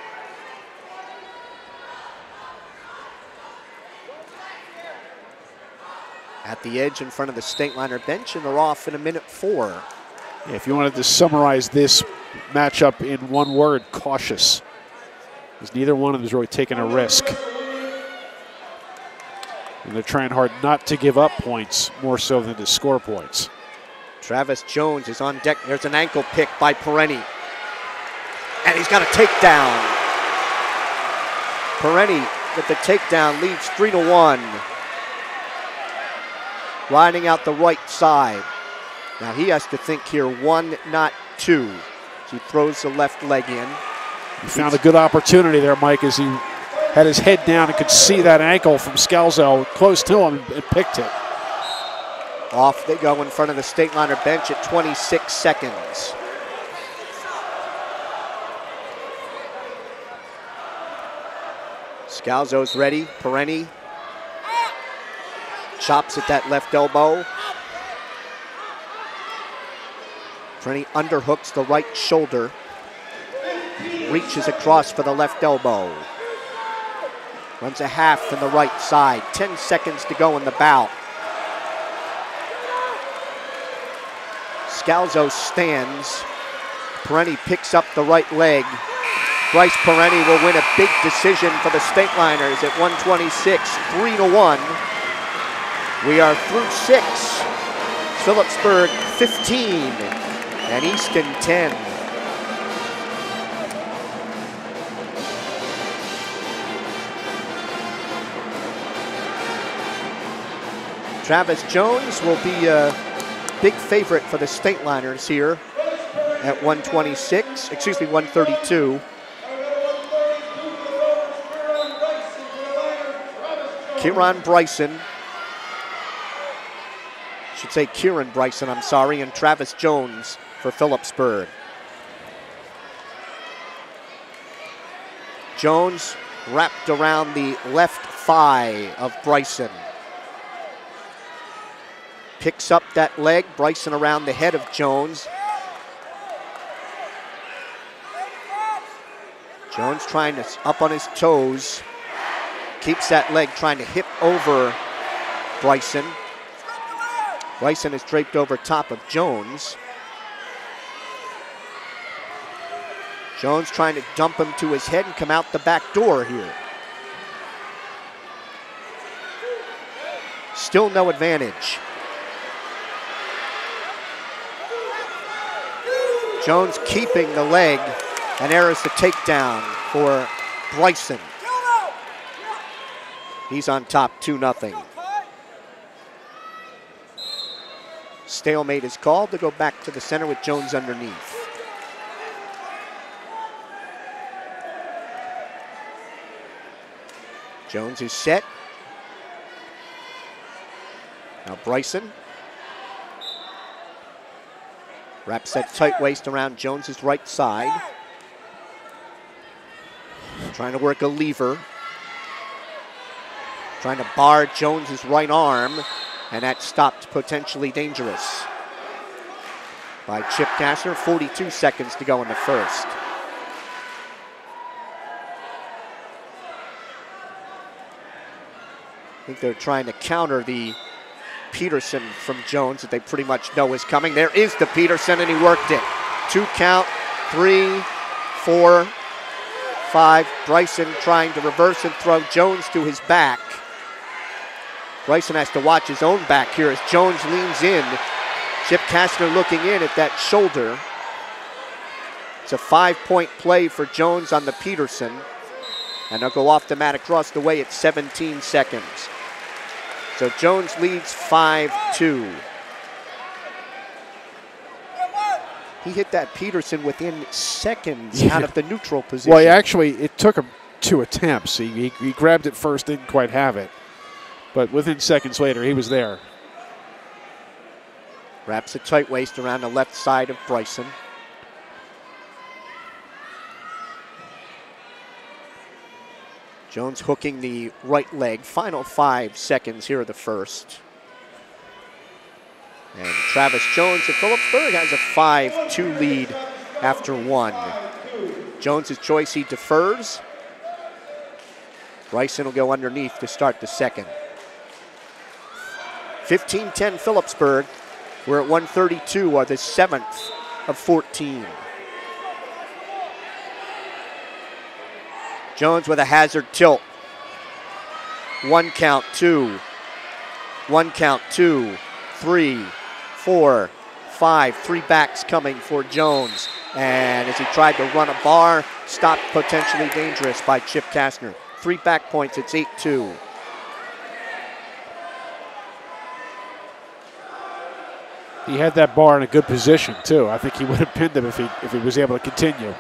At the edge in front of the state liner bench, and they're off in 1:04.
Yeah, if you wanted to summarize this matchup in one word, cautious. Because neither one of them is really taking a risk. And they're trying hard not to give up points more so than to score points.
Travis Jones is on deck. There's an ankle pick by Perenni. And he's got a takedown. Perenni with the takedown leads 3-1. Riding out the right side. Now he has to think here 1, not 2. So he throws the left leg in.
He found a good opportunity there, Mike, as he had his head down and could see that ankle from Scalzo close to him and picked it.
Off they go in front of the state liner bench at 26 seconds. Scalzo's ready. Perenni chops at that left elbow. Perenni underhooks the right shoulder. Reaches across for the left elbow. Runs a half from the right side. 10 seconds to go in the bout. Scalzo stands. Perenni picks up the right leg. Bryce Perenni will win a big decision for the state liners at 126, 3-1. We are through 6. Phillipsburg 15 and Easton 10. Travis Jones will be a big favorite for the state liners here at 132. Kieran Bryson, I'm sorry, and Travis Jones for Phillipsburg. Jones wrapped around the left thigh of Bryson. Picks up that leg, Bryson around the head of Jones. Jones trying to up on his toes. Keeps that leg trying to hip over Bryson. Bryson is draped over top of Jones. Jones trying to dump him to his head and come out the back door here. Still no advantage. Jones keeping the leg, and there is the takedown for Bryson. He's on top 2-0. Stalemate is called to go back to the center with Jones underneath. Jones is set. Now Bryson wraps that tight waist around Jones's right side. Trying to work a lever. Trying to bar Jones's right arm, and that stopped potentially dangerous by Chip Kastner. 42 seconds to go in the first. I think they're trying to counter the Peterson from Jones that they pretty much know is coming. There is the Peterson, and he worked it. 2 count, 3, 4, 5. Bryson trying to reverse and throw Jones to his back. Bryson has to watch his own back here as Jones leans in. Chip Kastner looking in at that shoulder. It's a 5-point play for Jones on the Peterson. And they'll go off the mat across the way at 17 seconds. So Jones leads 5-2. He hit that Peterson within seconds out of the neutral position.
Well, actually, it took him 2 attempts. He grabbed it first, didn't quite have it. But within seconds later, he was there.
Wraps a tight waist around the left side of Bryson. Jones hooking the right leg. Final 5 seconds here of the first. And Travis Jones of Phillipsburg has a 5-2 lead after 1. Jones's choice, he defers. Bryson will go underneath to start the second. 15-10 Phillipsburg. We're at 132, or the 7th of 14. Jones with a hazard tilt. 1 count, 2. 1 count, 2, 3, 4, 5. 3 backs coming for Jones. And as he tried to run a bar, stopped potentially dangerous by Chip Kastner. 3 back points, it's 8-2.
He had that bar in a good position, too. I think he would have pinned him if he was able to continue.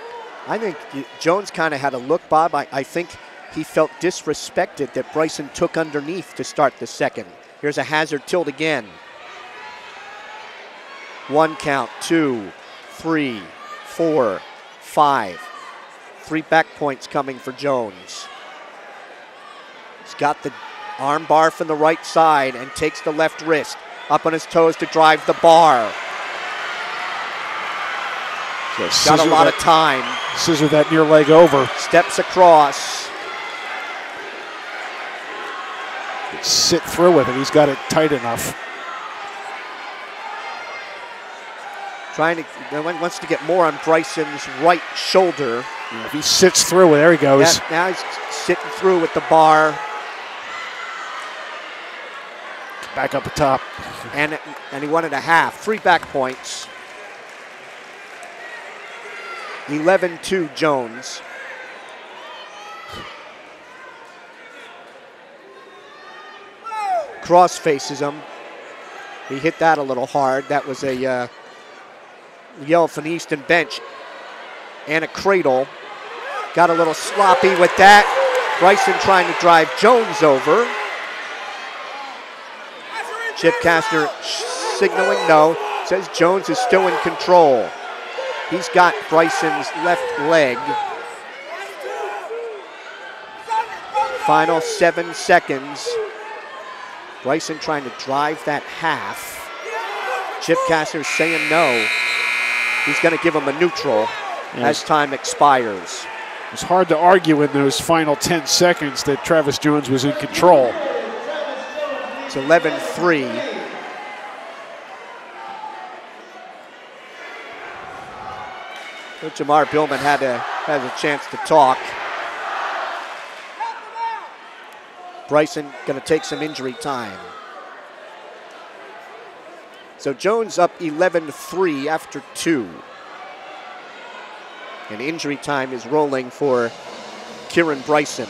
I think Jones kind of had a look, Bob. I think he felt disrespected that Bryson took underneath to start the second. Here's a hazard tilt again. 1 count, 2, 3, 4, 5. 3 back points coming for Jones. He's got the arm bar from the right side and takes the left wrist. Up on his toes to drive the bar. So got a lot of time.
Scissor that near leg over.
Steps across.
Sit through with it. He's got it tight enough.
Wants to get more on Bryson's right shoulder.
Yeah, if he sits through with it, there he goes.
Yeah, now he's sitting through with the bar.
Back up the top.
And he wanted a half. 3 back points. 11-2 Jones. Cross faces him. He hit that a little hard. That was a yell from the Easton bench. And a cradle. Got a little sloppy with that. Bryson trying to drive Jones over. Chip Kastner signaling no. Says Jones is still in control. He's got Bryson's left leg. Final 7 seconds. Bryson trying to drive that half. Chip Kastner saying no. He's going to give him a neutral as time expires.
It's hard to argue in those final 10 seconds that Travis Jones was in control.
It's 11-3. Coach Jamar Billman had a chance to talk. Bryson going to take some injury time. So Jones up 11-3 after 2. And injury time is rolling for Kieran Bryson.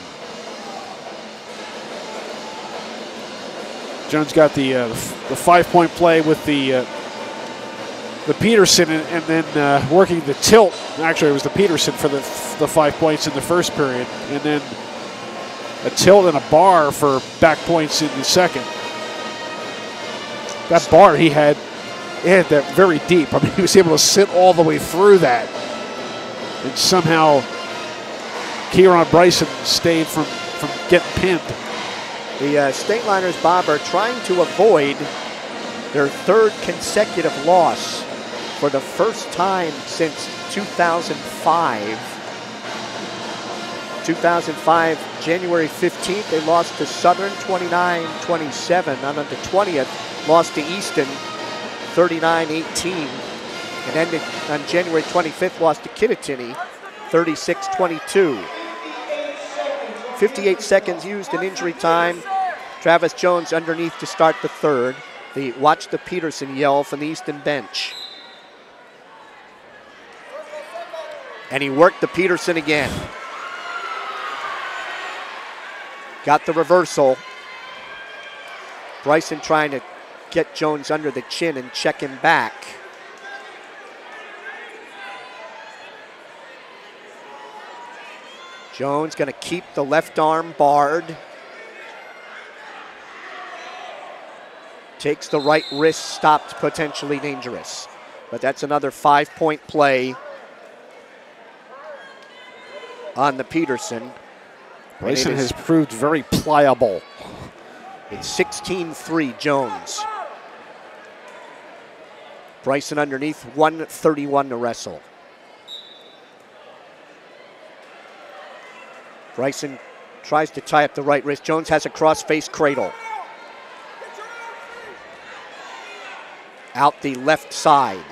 Jones got the 5-point play with the Peterson and then working the tilt. Actually, it was the Peterson for the 5 points in the first period, and then a tilt and a bar for back points in the second. That bar he had that very deep. I mean, he was able to sit all the way through that, and somehow Kieran Bryson stayed from getting pinned.
The State Liners, Bob, are trying to avoid their 3rd consecutive loss for the first time since 2005. 2005, January 15th, they lost to Southern 29-27. On the 20th, lost to Easton 39-18. And ended on January 25th, lost to Kittatinny 36-22. 58 seconds used in injury time. Travis Jones underneath to start the 3rd. Watch the Peterson yell from the Easton bench. And he worked the Peterson again. Got the reversal. Bryson trying to get Jones under the chin and check him back. Jones going to keep the left arm barred. Takes the right wrist, stopped potentially dangerous. But that's another 5-point play on the Peterson.
Bryson has proved very pliable.
It's 16-3 Jones. Bryson underneath, 1:31 to wrestle. Bryson tries to tie up the right wrist. Jones has a cross-face cradle. Out the left side.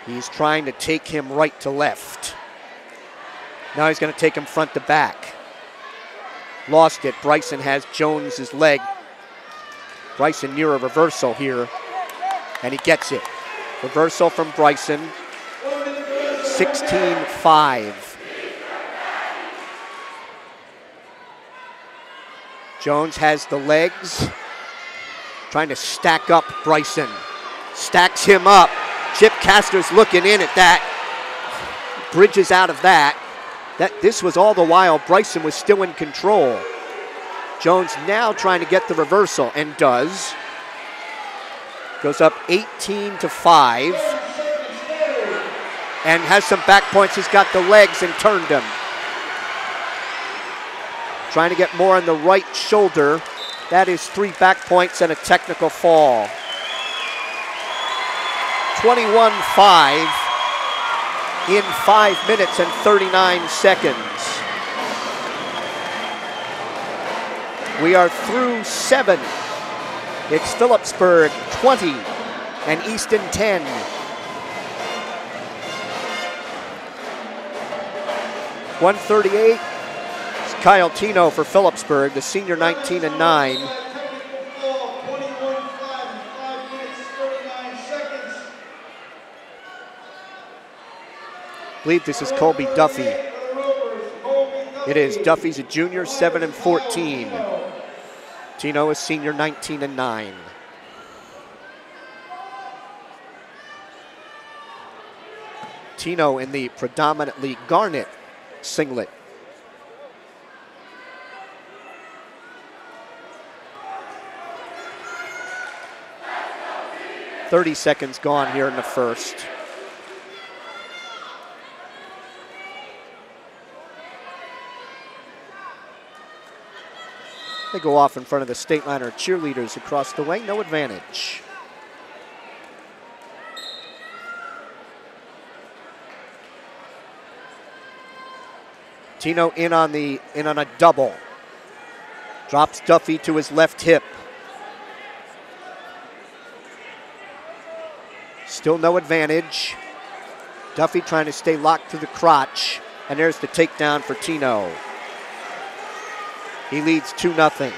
He's trying to take him right to left. Now he's going to take him front to back. Lost it. Bryson has Jones's leg. Bryson near a reversal here, and he gets it. Reversal from Bryson. 16-5. Jones has the legs, trying to stack up Bryson. Stacks him up. Chip Castor's looking in at that. Bridges out of that. This was all the while Bryson was still in control. Jones now trying to get the reversal, and does. Goes up 18-5. And has some back points. He's got the legs and turned him. Trying to get more on the right shoulder. That is 3 back points and a technical fall. 21-5 in 5 minutes and 39 seconds. We are through 7. It's Phillipsburg 20 and Easton 10. .138. It's Kyle Tino for Phillipsburg, the senior 19-9. I believe this is Colby Duffy. It is. Duffy's a junior, 7-14. Tino is senior, 19-9. Tino in the predominantly garnet singlet. .30 seconds gone here in the first. They go off in front of the state liner cheerleaders across the way. No advantage. Tino in on a double. Drops Duffy to his left hip. Still no advantage. Duffy trying to stay locked to the crotch. And there's the takedown for Tino. He leads 2-0.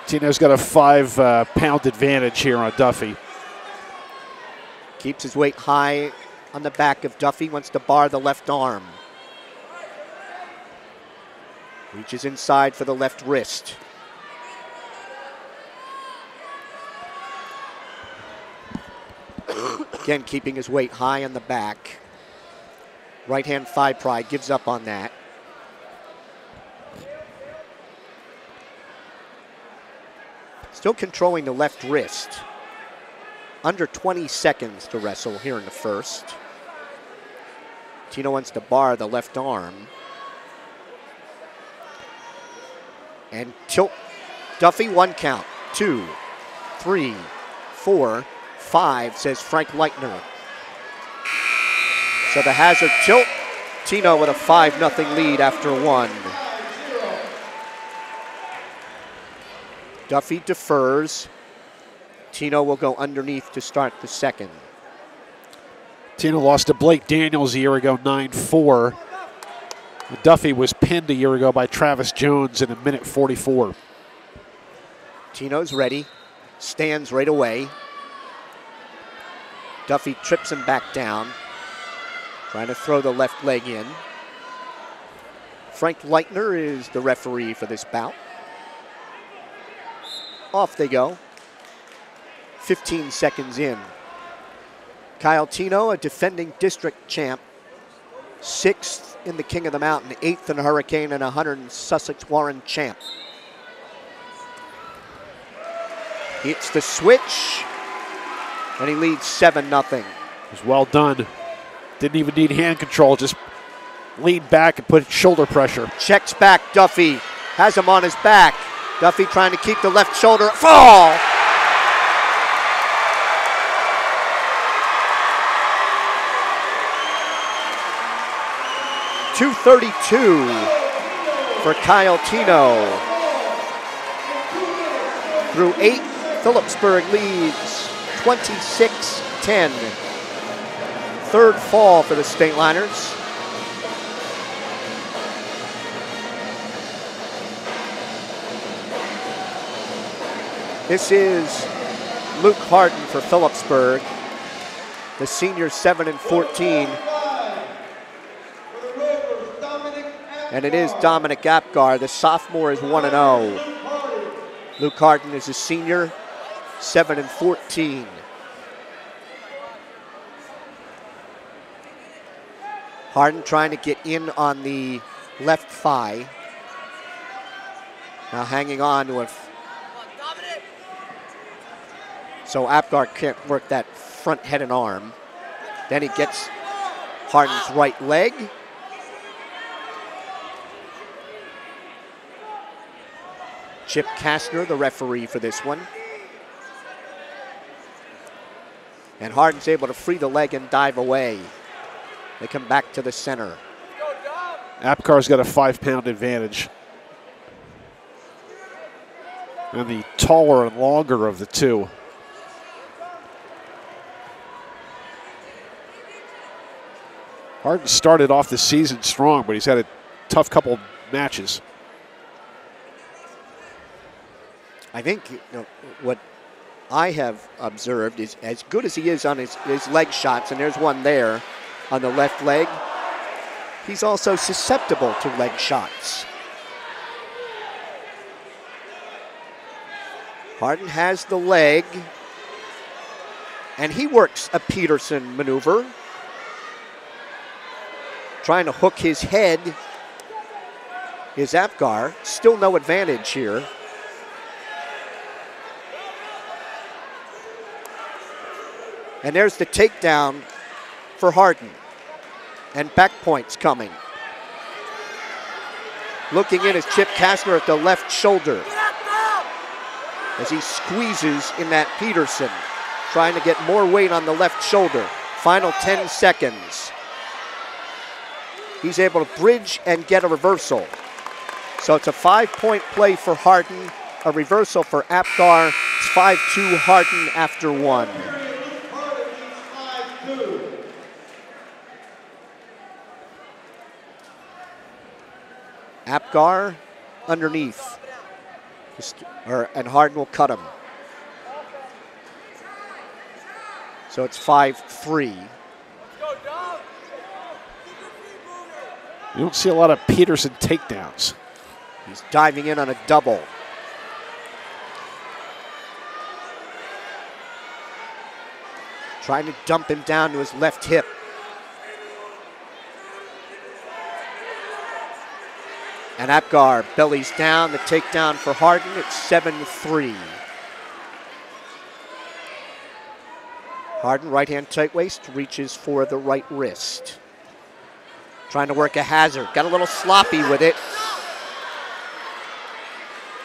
Tino's got a 5-pound advantage here on Duffy.
Keeps his weight high on the back of Duffy. Wants to bar the left arm. Reaches inside for the left wrist. Again, keeping his weight high on the back. Right hand thigh pry, gives up on that. Still controlling the left wrist. Under 20 seconds to wrestle here in the first. Tino wants to bar the left arm. And tilt Duffy, 1 count. 2, 3, 4, 5, says Frank Leitner. So the hazard tilt. Tino with a 5-0 lead after 1. Duffy defers. Tino will go underneath to start the second.
Tino lost to Blake Daniels a year ago, 9-4. Duffy was pinned a year ago by Travis Jones in 1:44.
Tino's ready. Stands right away. Duffy trips him back down. Trying to throw the left leg in. Frank Leitner is the referee for this bout. Off they go. 15 seconds in. Kyle Tino, a defending district champ. 6th in the King of the Mountain, 8th in Hurricane, and 100 Sussex Warren champ. Hits the switch, and he leads 7-0.
It was well done. Didn't even need hand control, just leaned back and put shoulder pressure.
Checks back Duffy, has him on his back. Duffy trying to keep the left shoulder, fall! 2:32 for Kyle Tino. Through 8, Phillipsburg leads 26-10. Third fall for the State Liners. This is Luke Harden for Phillipsburg. The senior 7-14. And it is Dominic Apgar. The sophomore is 1-0. Luke Harden is a senior, 7-14. Harden trying to get in on the left thigh. Now hanging on to it. So Apgar can't work that front head and arm. Then he gets Harden's right leg. Chip Kastner, the referee for this one. And Harden's able to free the leg and dive away. They come back to the center.
Apgar's got a 5-pound advantage. And the taller and longer of the two. Harden started off the season strong, but he's had a tough matches.
I think what I have observed is as good as he is on his leg shots, and there's one there on the left leg, he's also susceptible to leg shots. Harden has the leg, and he works a Peterson maneuver, trying to hook his head. Is Apgar. Still no advantage here. And there's the takedown for Harden. And back points coming. Looking in is Chip Kastner at the left shoulder as he squeezes in that Peterson, trying to get more weight on the left shoulder. Final 10 seconds. He's able to bridge and get a reversal. So it's a 5-point play for Harden, a reversal for Apgar. It's 5-2 Harden after 1. Apgar underneath, and Harden will cut him. So it's 5-3.
You don't see a lot of Peterson takedowns.
He's diving in on a double. Trying to dump him down to his left hip. And Apgar bellies down, the takedown for Harden. It's 7-3. Harden, right hand tight waist, reaches for the right wrist. Trying to work a hazard. Got a little sloppy with it.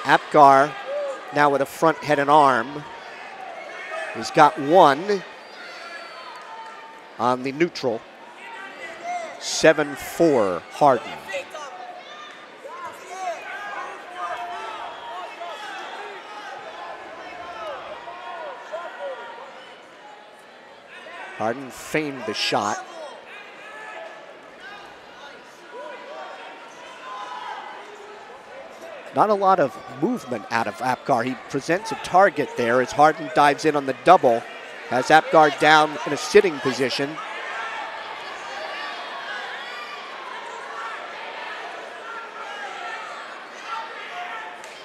Apgar now with a front head and arm. He's got one on the neutral. 7-4 Harden. Harden feigned the shot. Not a lot of movement out of Apgar. He presents a target there as Harden dives in on the double. Has Apgar down in a sitting position.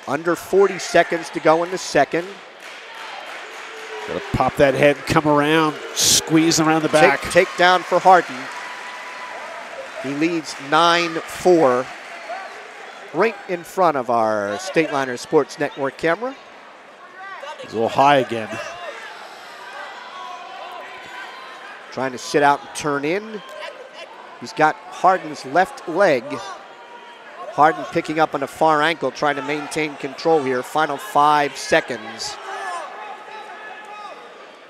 Under 40 seconds to go in the second.
Gotta pop that head, come around, squeeze around the back.
Take down for Harden. He leads 9-4. Right in front of our State Liners Sports Network camera.
He's a little high again.
Trying to sit out and turn in. He's got Harden's left leg. Harden picking up on the far ankle, trying to maintain control here. Final 5 seconds.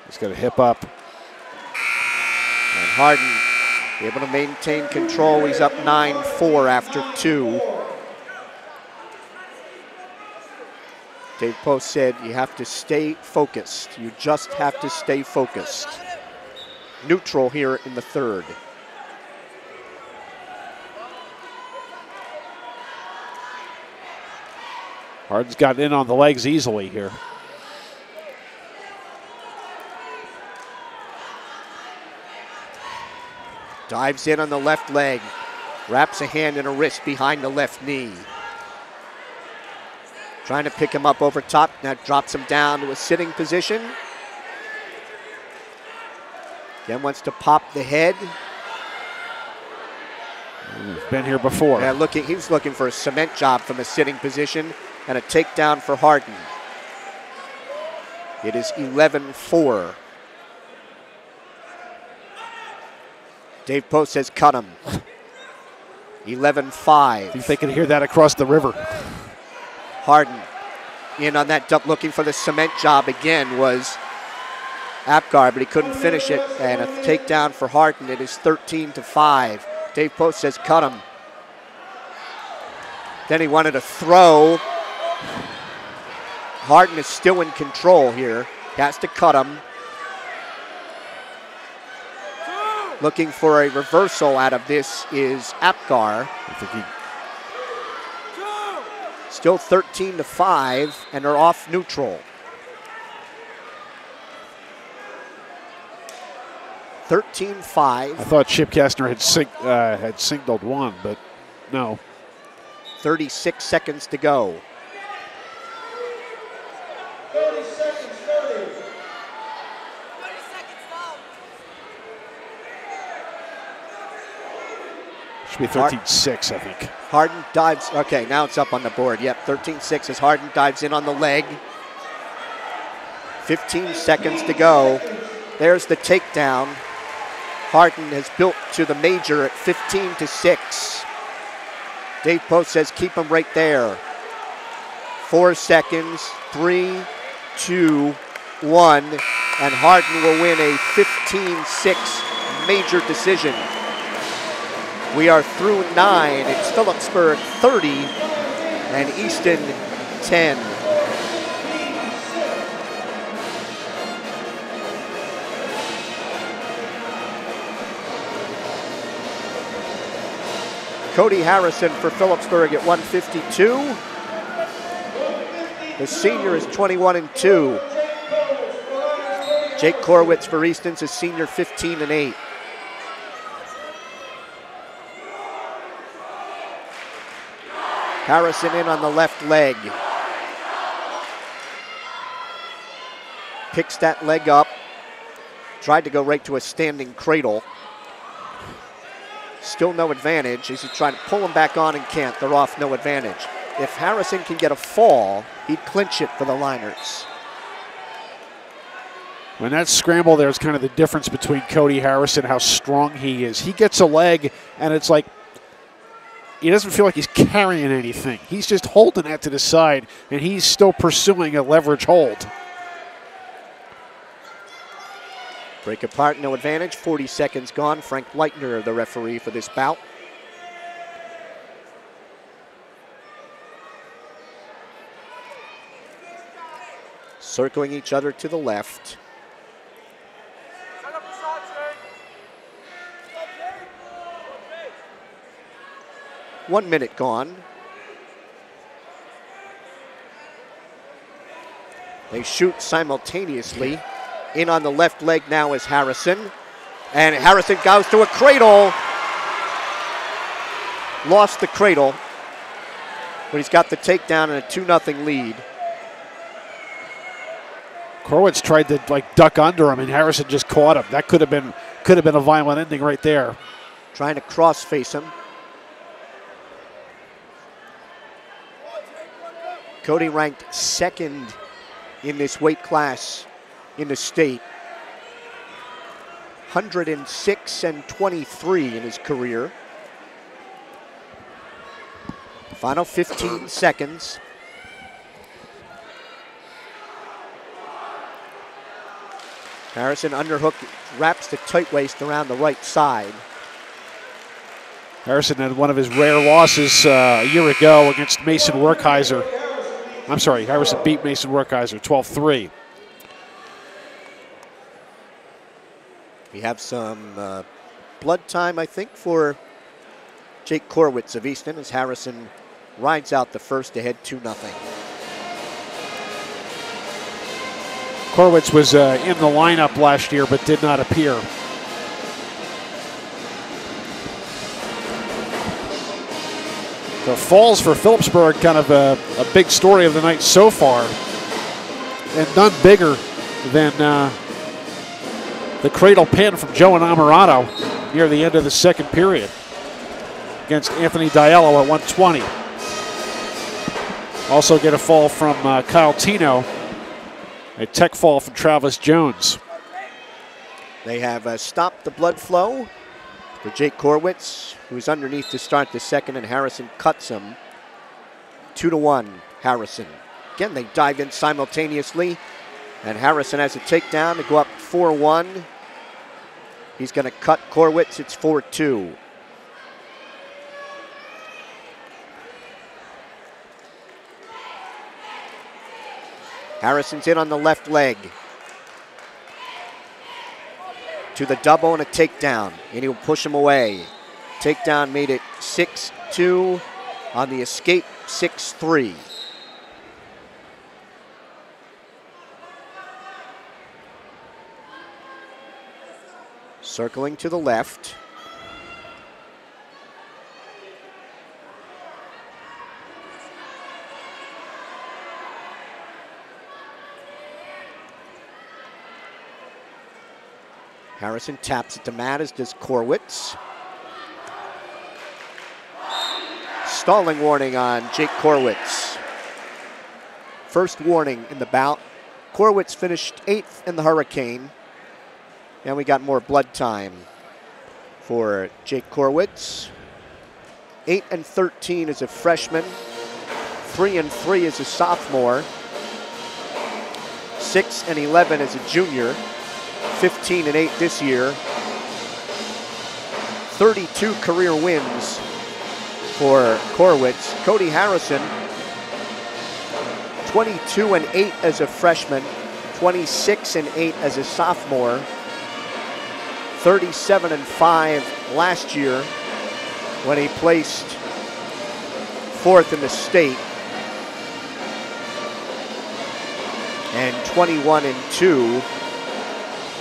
He's got a hip up.
And Harden Able to maintain control. He's up 9-4 after 2. Dave Post said you have to stay focused. You just have to stay focused. Neutral here in the third.
Harden's gotten in on the legs easily here.
Dives in on the left leg. Wraps a hand and a wrist behind the left knee. Trying to pick him up over top. Now drops him down to a sitting position. Again wants to pop the head.
Been here before.
Yeah, he was looking for a cement job from a sitting position and a takedown for Harden. It is 11-4. Dave Post says cut him. 11-5.
I think they can hear that across the river.
Harden in on that dump, looking for the cement job again was Apgar, but he couldn't finish it. And a takedown for Harden. It is 13-5. Dave Post says cut him. Then he wanted to throw. Harden is still in control here. He has to cut him. Looking for a reversal out of this is Apgar.
I think he
Still 13-5, and they're off neutral. 13-5.
I thought Chip Kastner had signaled one, but no.
36 seconds to go.
30 seconds, 30.
Should be 13-6, I think.
Harden dives. Okay, now it's up on the board. Yep, 13-6 as Harden dives in on the leg. 15 seconds to go. There's the takedown. Harden has built to the major at 15-6. Dave Post says keep him right there. 4 seconds, 3, 2, 1, and Harden will win a 15-6 major decision. We are through 9. It's Phillipsburg 30 and Easton 10. Cody Harrison for Phillipsburg at 152. The senior is 21-2. Jake Horowitz for Easton's a senior 15-8. Harrison in on the left leg. Picks that leg up. Tried to go right to a standing cradle. Still no advantage as he's trying to pull him back on and can't. They're off, no advantage. If Harrison can get a fall, he'd clinch it for the Liners.
When that scramble, there's kind of the difference between Cody Harrison, how strong he is. He gets a leg, and it's like he doesn't feel like he's carrying anything. He's just holding that to the side, and he's still pursuing a leverage hold.
Break apart, no advantage. 40 seconds gone. Frank Leitner, the referee for this bout. Circling each other to the left. 1 minute gone. They shoot simultaneously. In on the left leg now is Harrison. And Harrison goes to a cradle. Lost the cradle. But he's got the takedown and a 2-0 lead.
Horowitz tried to duck under him, and Harrison just caught him. That could have been a violent ending right there.
Trying to cross face him. Cody ranked second in this weight class in the state. 106-23 in his career. Final 15 seconds. Harrison underhook, wraps the tight waist around the right side.
Harrison had one of his rare losses a year ago against Mason Werkheiser. I'm sorry, Harrison beat Mason Werkheiser 12-3.
We have some blood time, I think, for Jake Horowitz of Easton as Harrison rides out the first ahead 2-0.
Horowitz was in the lineup last year but did not appear. The falls for Phillipsburg, kind of a big story of the night so far, and none bigger than the cradle pin from Joe Inamorado near the end of the second period against Anthony Diallo at 120. Also get a fall from Kyle Tino, a tech fall from Travis Jones.
They have stopped the blood flow for Jake Horowitz, who's underneath to start the second, and Harrison cuts him. 2-1, Harrison. Again, they dive in simultaneously, and Harrison has a takedown to go up 4-1. He's going to cut Horowitz. It's 4-2. Harrison's in on the left leg. To the double and a takedown, and he'll push him away. Takedown made it 6-2. On the escape, 6-3. Circling to the left. Harrison taps it to mat, as does Horowitz. Stalling warning on Jake Horowitz. First warning in the bout. Horowitz finished 8th in the Hurricane. And we got more blood time for Jake Horowitz. 8-13 as a freshman. 3-3 as a sophomore. 6-11 as a junior. 15-8 this year. 32 career wins for Horowitz. Cody Harrison, 22-8 as a freshman, 26-8 as a sophomore, 37-5 last year when he placed 4th in the state, and 21-2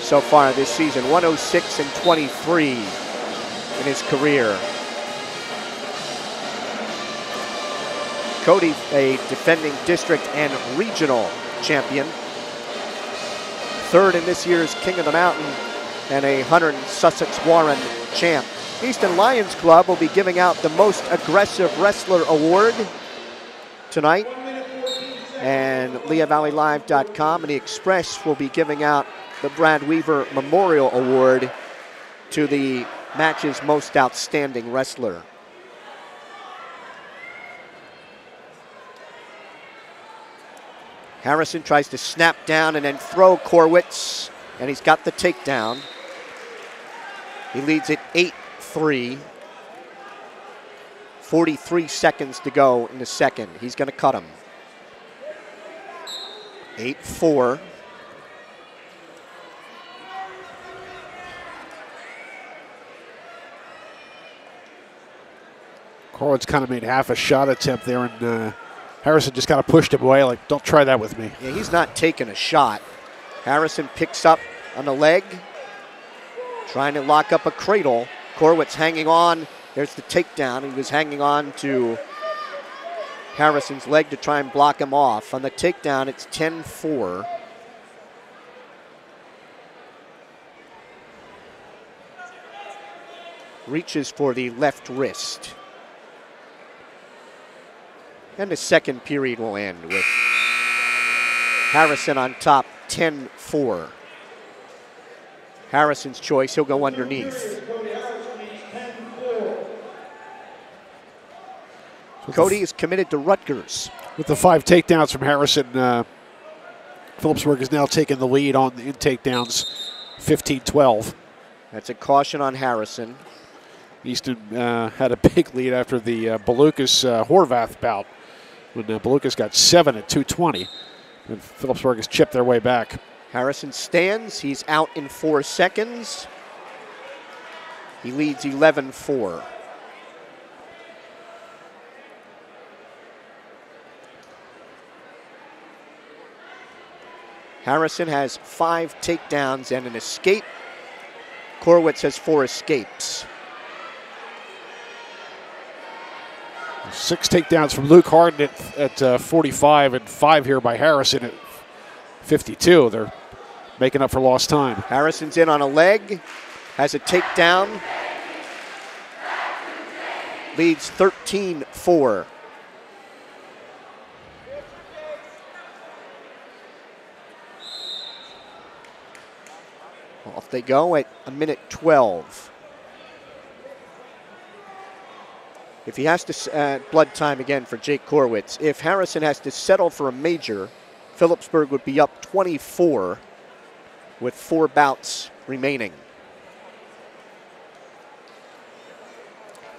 so far this season. 106-23 in his career. Cody, a defending district and regional champion. 3rd in this year's King of the Mountain and a Hunter and Sussex Warren champ. Easton Lions Club will be giving out the Most Aggressive Wrestler Award tonight. And LeahValleyLive.com and the Express will be giving out the Brad Weaver Memorial Award to the match's most outstanding wrestler. Harrison tries to snap down and then throw Horowitz, and he's got the takedown. He leads it 8-3. 43 seconds to go in the second. He's going to cut him. 8-4.
Horowitz kind of made half a shot attempt there, and Harrison just kind of pushed him away, like, don't try that with me.
Yeah, he's not taking a shot. Harrison picks up on the leg, trying to lock up a cradle. Horowitz hanging on. There's the takedown. He was hanging on to Harrison's leg to try and block him off. On the takedown, it's 10-4. Reaches for the left wrist. And the second period will end with Harrison on top, 10-4. Harrison's choice, he'll go underneath. Cody is committed to Rutgers.
With the 5 takedowns from Harrison, Phillipsburg has now taken the lead in takedowns, 15-12.
That's a caution on Harrison.
Easton had a big lead after the Belucas-Horvath bout when Belucas got 7 at 2:20. And Phillipsburg has chipped their way back.
Harrison stands. He's out in 4 seconds. He leads 11-4. Harrison has 5 takedowns and an escape. Horowitz has 4 escapes.
6 takedowns from Luke Harden at 45 and 5 here by Harrison at 52. They're making up for lost time.
Harrison's in on a leg, has a takedown, leads 13-4. Off they go at 1:12. If he has to, blood time again for Jake Horowitz. If Harrison has to settle for a major, Phillipsburg would be up 24 with 4 bouts remaining.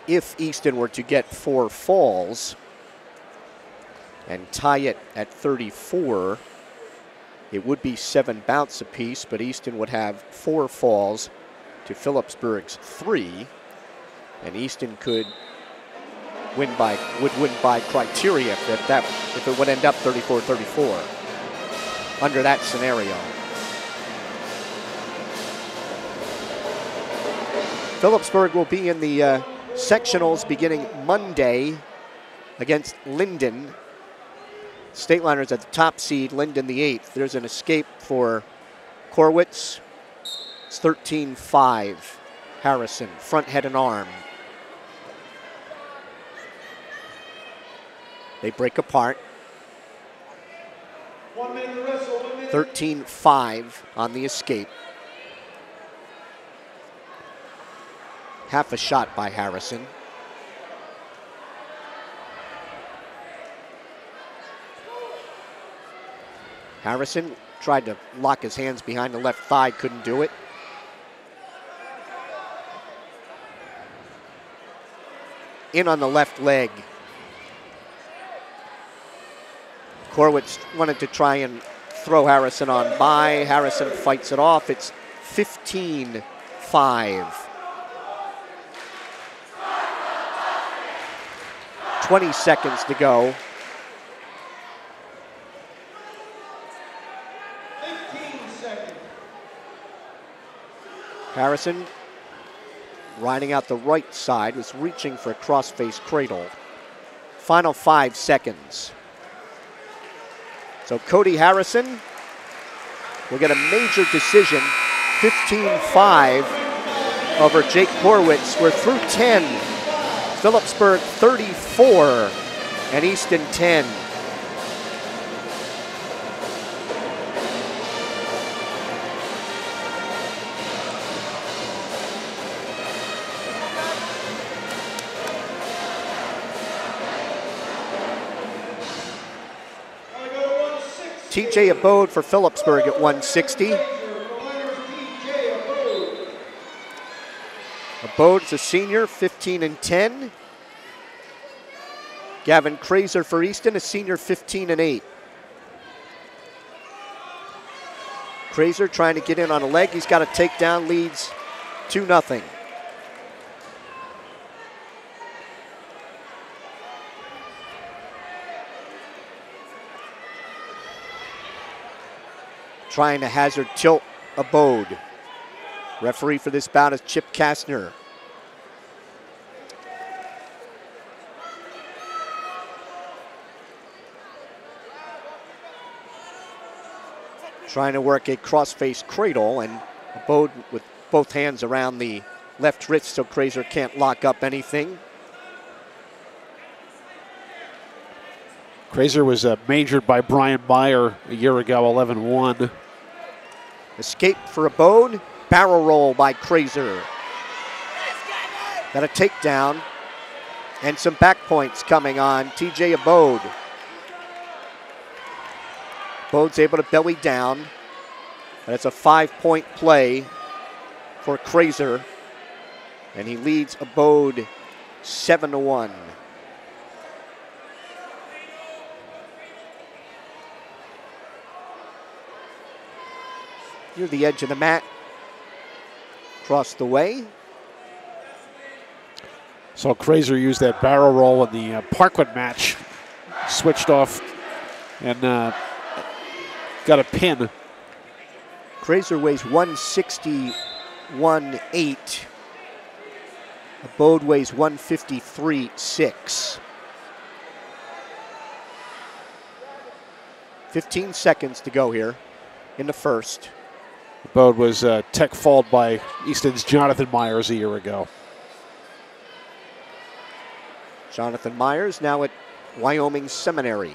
If Easton were to get 4 falls and tie it at 34, it would be 7 bouts apiece, but Easton would have 4 falls to Phillipsburg's 3, and Easton could win by criteria if it would end up 34-34 under that scenario. Phillipsburg will be in the sectionals beginning Monday against Linden. State Liners at the top seed, Linden the 8th. There's an escape for Horowitz. It's 13-5. Harrison, front, head, and arm. They break apart. 13-5 on the escape. Half a shot by Harrison. Harrison tried to lock his hands behind the left thigh, couldn't do it. In on the left leg. Horowitz wanted to try and throw Harrison on by. Harrison fights it off. It's 15-5. "20 seconds to go. Harrison, riding out the right side, was reaching for a cross-face cradle. Final 5 seconds. So Cody Harrison will get a major decision, 15-5 over Jake Horowitz. We're through 10. Phillipsburg 34 and Easton 10. TJ Abode for Phillipsburg at 160. Abode's a senior, 15-10. Gavin Kraser for Easton, a senior, 15-8. Kraser trying to get in on a leg. He's got a takedown, leads 2-0. Trying to hazard tilt Abode. Referee for this bout is Chip Kastner. Trying to work a cross-face cradle, and Abode with both hands around the left wrist so Kraser can't lock up anything.
Kraser was majored by Brian Meyer a year ago, 11-1.
Escape for Abode. Barrel roll by Kraser. Got a takedown and some back points coming on TJ Abode. Abode's able to belly down. But it's a 5-point play for Kraser. And he leads Abode 7-1. Near the edge of the mat. Across the way.
So Crazer used that barrel roll in the Parkwood match. Switched off and got a pin.
Crazer weighs 161.8. Abode weighs 153.6. 15 seconds to go here in the first.
Abode was tech fouled by Easton's Jonathan Myers a year ago.
Jonathan Myers now at Wyoming Seminary.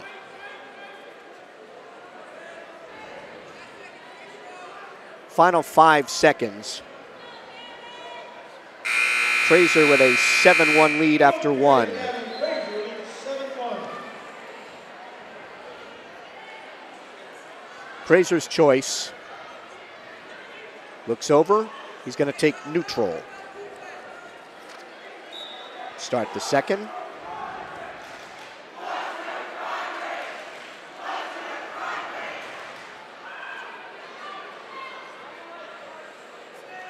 Final 5 seconds. Crazer with a 7-1 lead after one. Crazer's choice. Looks over. He's going to take neutral. Start the second.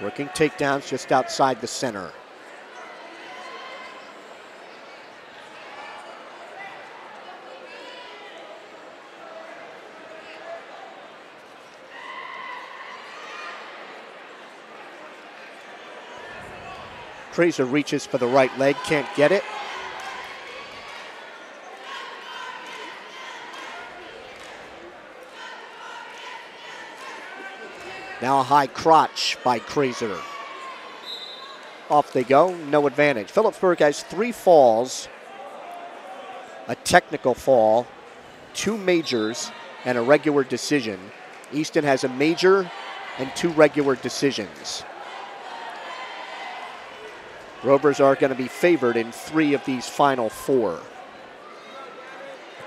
Working takedowns just outside the center. Crazer reaches for the right leg, can't get it. Now a high crotch by Crazer. Off they go, no advantage. Phillipsburg has 3 falls, a technical fall, 2 majors, and a regular decision. Easton has a major and 2 regular decisions. Rovers are going to be favored in 3 of these final 4.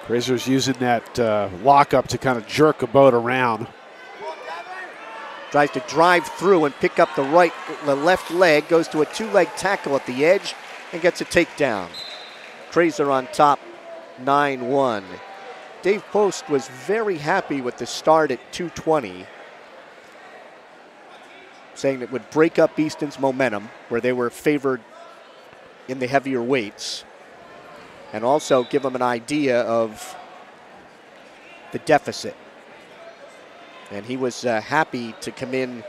Crazer's using that lockup to kind of jerk a boat around.
Tries to drive through and pick up the left leg, goes to a 2-leg tackle at the edge and gets a takedown. Crazer on top, 9-1. Dave Post was very happy with the start at 220, saying it would break up Easton's momentum, where they were favored in the heavier weights, and also give them an idea of the deficit. And he was happy to come in,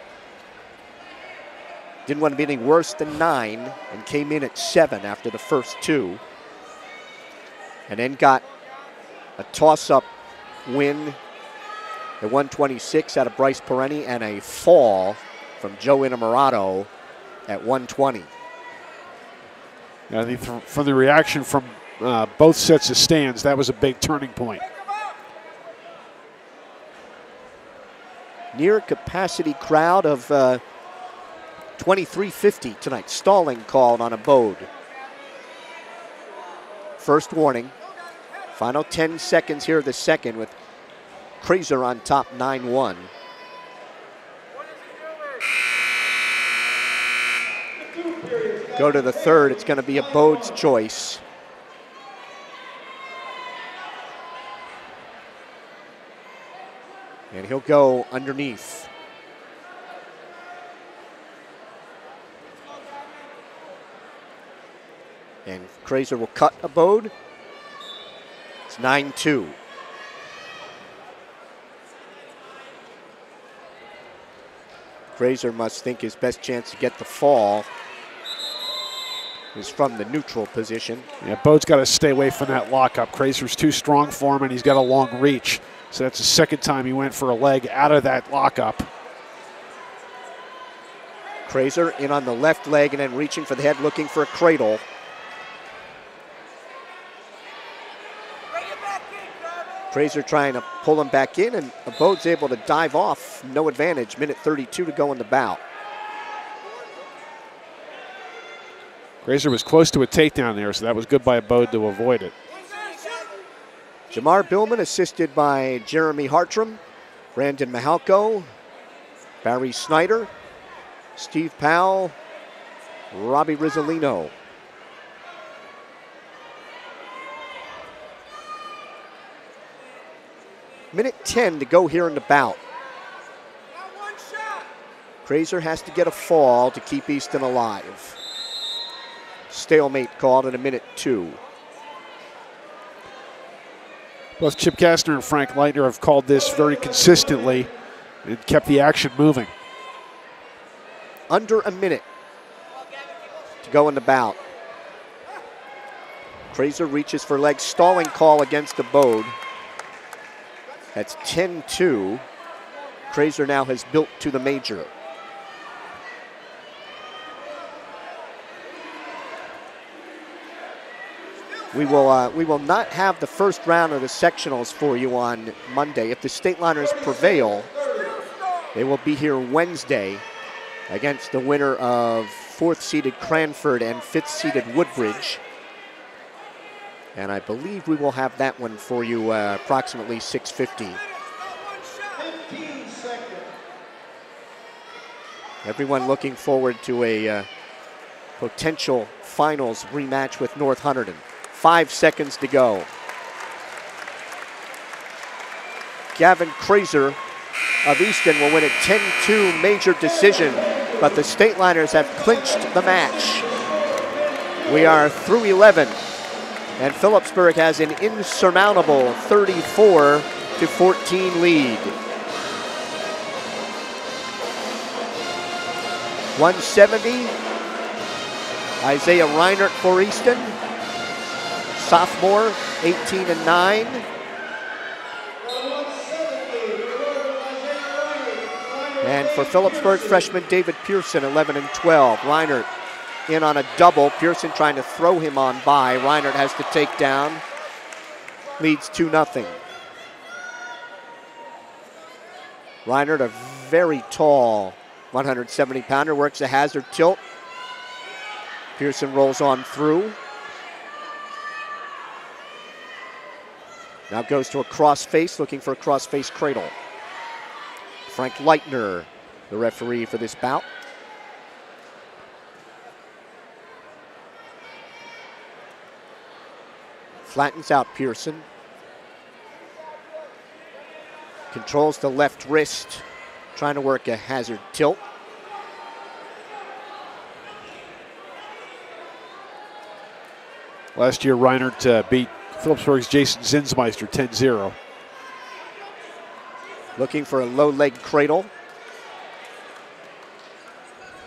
didn't want to be any worse than 9, and came in at 7 after the first 2. And then got a toss-up win at 126 out of Bryce Perenni and a fall from Joe Innamorato at 120.
I think from the reaction from both sets of stands, that was a big turning point.
Near capacity crowd of 2350 tonight. Stalling called on Abode. First warning. Final 10 seconds here of the second with Crazer on top 9-1. Go to the third. It's going to be Abode's choice. And he'll go underneath. And Crazer will cut Abode. It's 9-2. Crazer must think his best chance to get the fall is from the neutral position.
Yeah, Abode's got to stay away from that lockup. Crazer's too strong for him, and he's got a long reach. So that's the second time he went for a leg out of that lockup.
Crazer in on the left leg and then reaching for the head, looking for a cradle. Crazer trying to pull him back in, and Abode's able to dive off. No advantage. Minute 32 to go in the bout.
Crazer was close to a takedown there, so that was good by Abode to avoid it.
Jamar Billman assisted by Jeremy Hartram, Brandon Mahalko, Barry Snyder, Steve Powell, Robbie Rizzolino. Minute 10 to go here in the bout. Kraser has to get a fall to keep Easton alive. Stalemate called in a minute 2.
Both Chip Kastner and Frank Leitner have called this very consistently and kept the action moving.
Under a minute to go in the bout. Kraser reaches for leg, stalling call against the Bode. That's 10-2. Kraser now has built to the major. We will not have the first round of the sectionals for you on Monday. If the Stateliners prevail, they will be here Wednesday against the winner of 4th-seeded Cranford and 5th-seeded Woodbridge. And I believe we will have that one for you approximately 6:50.
15 seconds.
Everyone looking forward to a potential finals rematch with North Hunterdon. 5 seconds to go. Gavin Kraser of Easton will win a 10-2 major decision, but the Stateliners have clinched the match. We are through 11, and Phillipsburg has an insurmountable 34-14 lead. 170, Isaiah Reinert for Easton. Sophomore, 18-9. And for Phillipsburg, freshman David Pearson, 11-12. Reinert in on a double. Pearson trying to throw him on by. Reinert has to take down. Leads 2-0. Reinert, a very tall 170-pounder, works a hazard tilt. Pearson rolls on through. Now goes to a cross-face, looking for a cross-face cradle. Frank Leitner, the referee for this bout. Flattens out Pearson. Controls the left wrist, trying to work a hazard tilt.
Last year, Reinert beat Phillipsburg's Jason Zinsmeister 10-0.
Looking for a low leg cradle.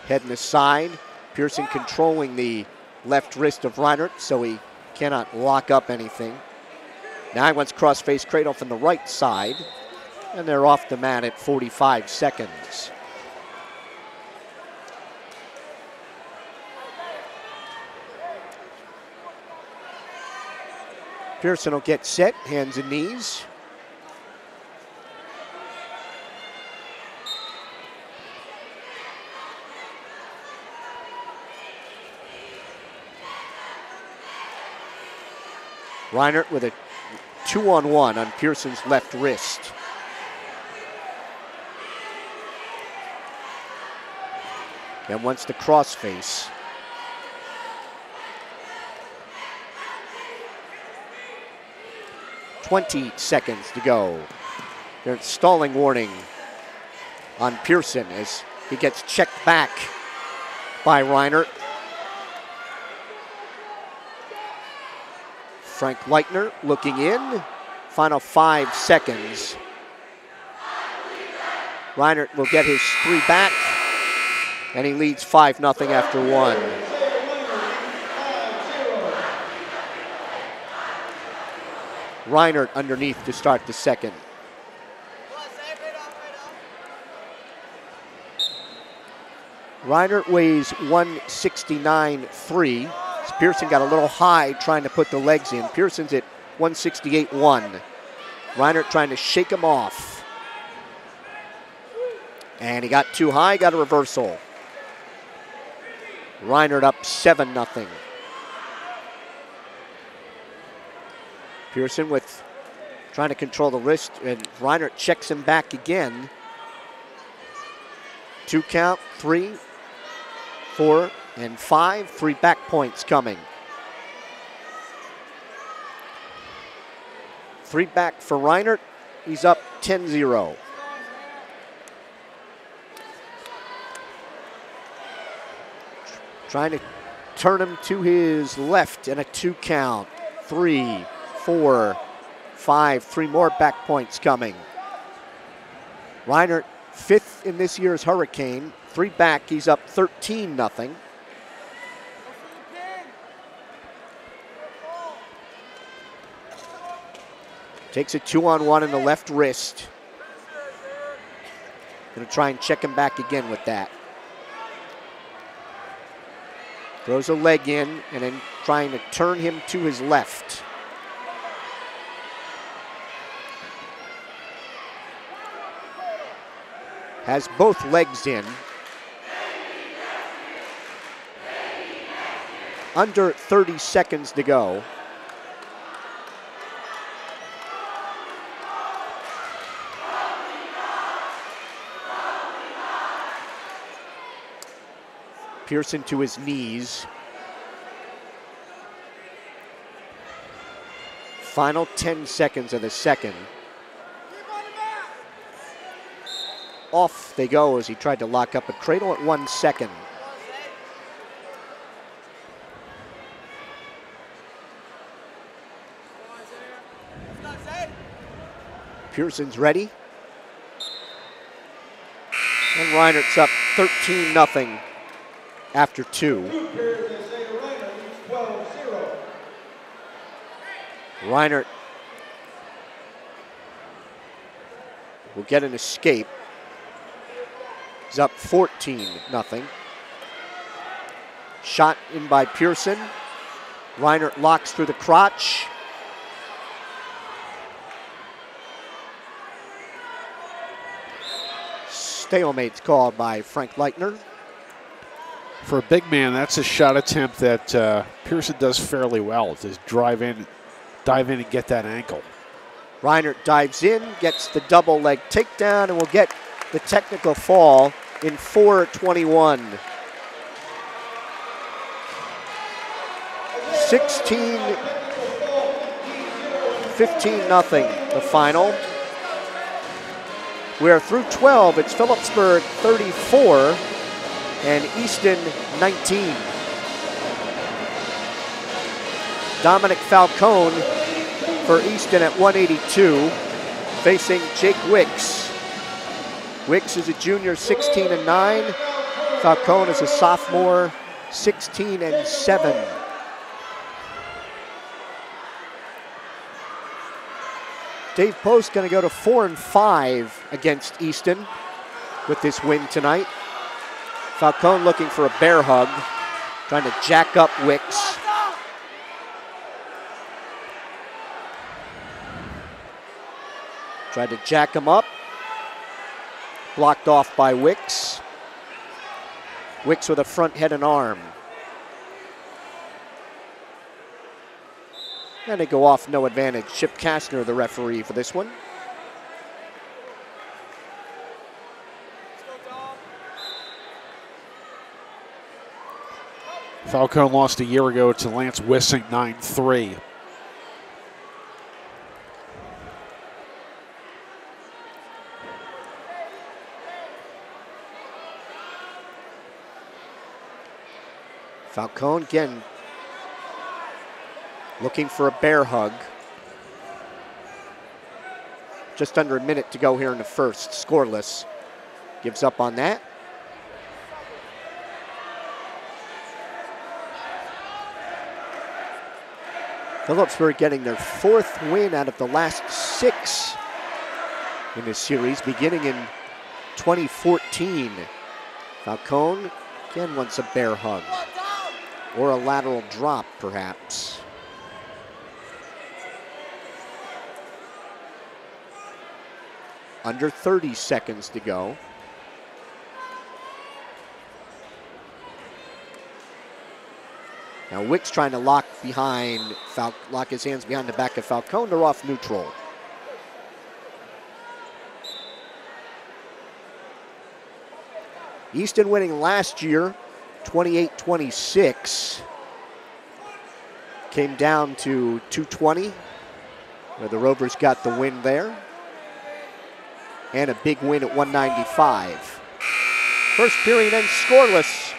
Heading aside. Pearson controlling the left wrist of Reinert so he cannot lock up anything. Now he wants cross-face cradle from the right side. And they're off the mat at 45 seconds. Pearson will get set, hands and knees. Reinert with a 2-on-1 on Pearson's left wrist. And wants the crossface. .20 seconds to go. There's stalling warning on Pearson as he gets checked back by Reinert. Frank Leitner looking in. Final 5 seconds. Reinert will get his 3 back, and he leads 5-0 after 1. Reinert underneath to start the second. Reinert weighs 169.3. Pearson got a little high trying to put the legs in. Pearson's at 168.1. Reinert trying to shake him off. And he got too high, got a reversal. Reinert up 7-0. Pearson with trying to control the wrist, and Reinert checks him back again. 2 count, 3, 4, and 5, 3 back points coming. 3 back for Reinert. He's up 10-0. Trying to turn him to his left and a 2 count. 3, 4, 5, 3 more back points coming. Reinert 5th in this year's Hurricane. 3 back, he's up 13-0. Takes a 2-on-1 in the left wrist. Gonna try and check him back again with that. Throws a leg in and then trying to turn him to his left. Has both legs in. Under 30 seconds to go. Pearson to his knees. Final 10 seconds of the second. Off they go as he tried to lock up a cradle at 1 second. Pearson's ready. And Reinert's up 13-0 after 2. Reinert will get an escape. He's up 14-0. Shot in by Pearson. Reinert locks through the crotch. Stalemate's called by Frank Leitner.
For a big man, that's a shot attempt that Pearson does fairly well. Just dive in and get that ankle.
Reinert dives in, gets the double leg takedown, and will get the technical fall in 4:21. 15-0 the final. We're through 12. It's Phillipsburg 34 and Easton 19. Dominic Falcone for Easton at 182, facing Jake Wicks. Wicks is a junior, 16-9. Falcone is a sophomore, 16-7. Dave Post going to go to 4-5 against Easton with this win tonight. Falcone looking for a bear hug, trying to jack up Wicks. Tried to jack him up. Blocked off by Wicks. Wicks with a front head and arm. And they go off, no advantage. Chip Kastner, the referee for this one.
Falcone lost a year ago to Lance Wissing 9-3.
Falcone again looking for a bear hug. Just under a minute to go here in the first, scoreless. Gives up on that. Phillipsburg getting their 4th win out of the last 6 in this series, beginning in 2014. Falcone again wants a bear hug. Or a lateral drop, perhaps. Under 30 seconds to go. Now Wicks trying to lock his hands behind the back of Falcone. They're off neutral. Easton winning last year 28-26. Came down to 220, where the Rovers got the win there. And a big win at 195. First period ends scoreless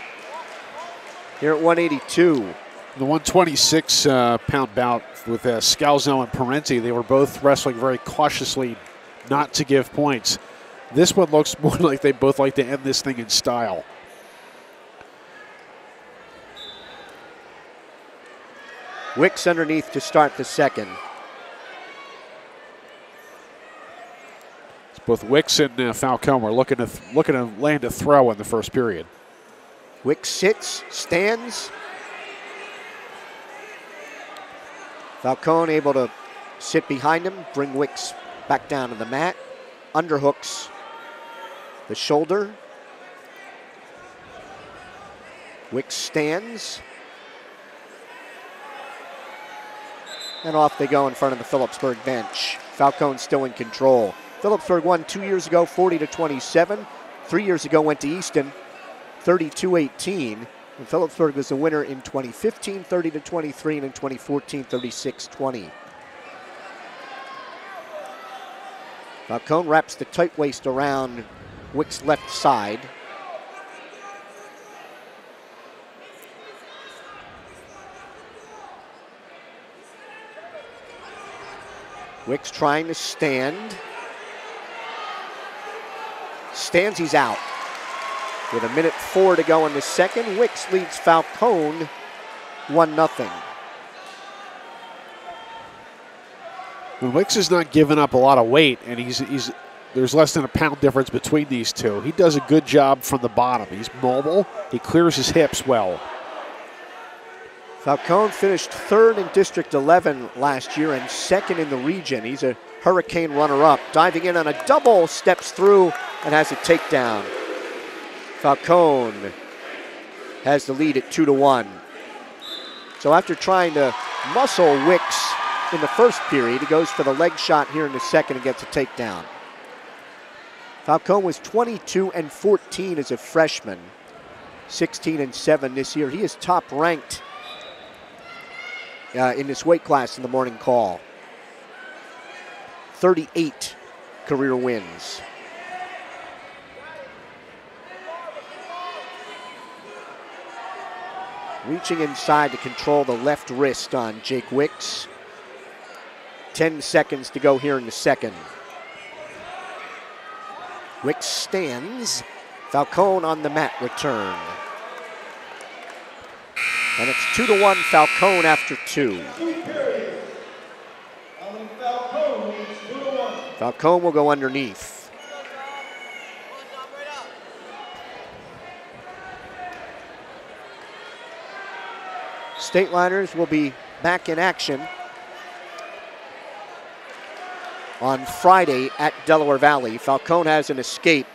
here at 182.
The 126-pound bout with Scalzo and Parenti, they were both wrestling very cautiously not to give points. This one looks more like they both like to end this thing in style.
Wicks underneath to start the second.
It's both Wicks and Falcone are looking to land a throw in the first period.
Wicks sits, stands. Falcone able to sit behind him, bring Wicks back down to the mat. Underhooks the shoulder. Wicks stands. And off they go in front of the Phillipsburg bench. Falcone still in control. Phillipsburg won 2 years ago, 40-27. 3 years ago went to Easton, 32-18. And Phillipsburg was the winner in 2015, 30-23, and in 2014, 36-20. Falcone wraps the tight waist around Wick's left side. Wicks trying to stand. Stands, he's out. With 1:04 to go in the second, Wicks leads Falcone 1-0.
When Wicks is not giving up a lot of weight, and there's less than a pound difference between these two, he does a good job from the bottom. He's mobile, he clears his hips well.
Falcone finished third in District 11 last year and second in the region. He's a Hurricane runner-up. Diving in on a double, steps through and has a takedown. Falcone has the lead at 2-1. So after trying to muscle Wicks in the first period, he goes for the leg shot here in the second and gets a takedown. Falcone was 22-14 as a freshman, 16-7 this year. He is top ranked in this weight class in the morning call. 38 career wins. Reaching inside to control the left wrist on Jake Wicks. 10 seconds to go here in the second. Wicks stands. Falcone on the mat return. And it's 2-1 Falcone after 2. Falcone will go underneath. Stateliners will be back in action on Friday at Delaware Valley. Falcone has an escape.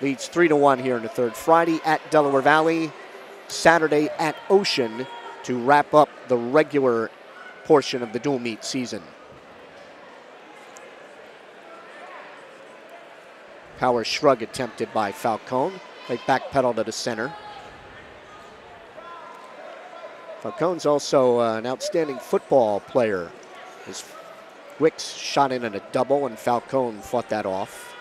Leads 3-1 here in the third. Friday at Delaware Valley. Saturday at Ocean to wrap up the regular portion of the dual meet season. Power shrug attempted by Falcone. They backpedal to the center. Falcone's also an outstanding football player. His Wicks shot in at a double and Falcone fought that off.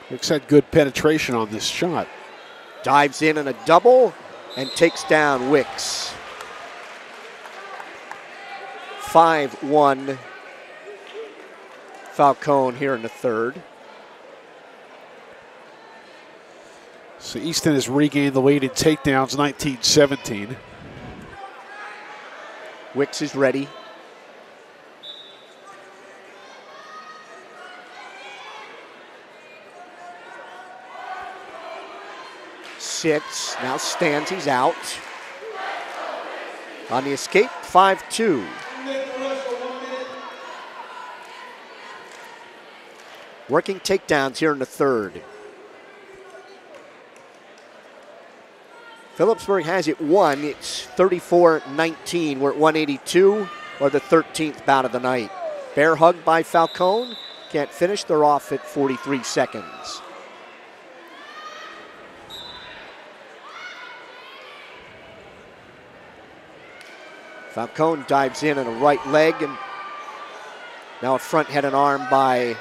Wicks had good penetration on this shot.
Dives in on a double and takes down Wicks. 5-1 Falcone here in the third.
So Easton has regained the lead in takedowns, 19-17.
Wicks is ready. Sits, now stands, he's out. On the escape, 5-2. Working takedowns here in the third. Phillipsburg has it won. It's 34-19. We're at 182, or the 13th bout of the night. Bear hug by Falcone. Can't finish. They're off at 43 seconds. Falcone dives in on a right leg, and now a front head and arm by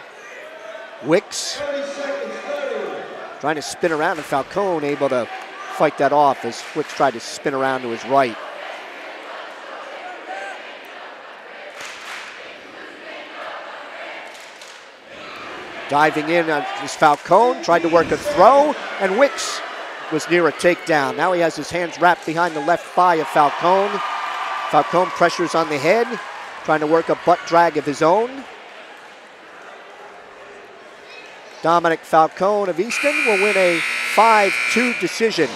Wicks.
30 seconds, 30.
Trying to spin around, and Falcone able to fight that off as Wicks tried to spin around to his right. Diving in is Falcone, tried to work a throw, and Wicks was near a takedown. Now he has his hands wrapped behind the left thigh of Falcone. Falcone pressures on the head, trying to work a butt drag of his own. Dominic Falcone of Easton will win a 5-2 decision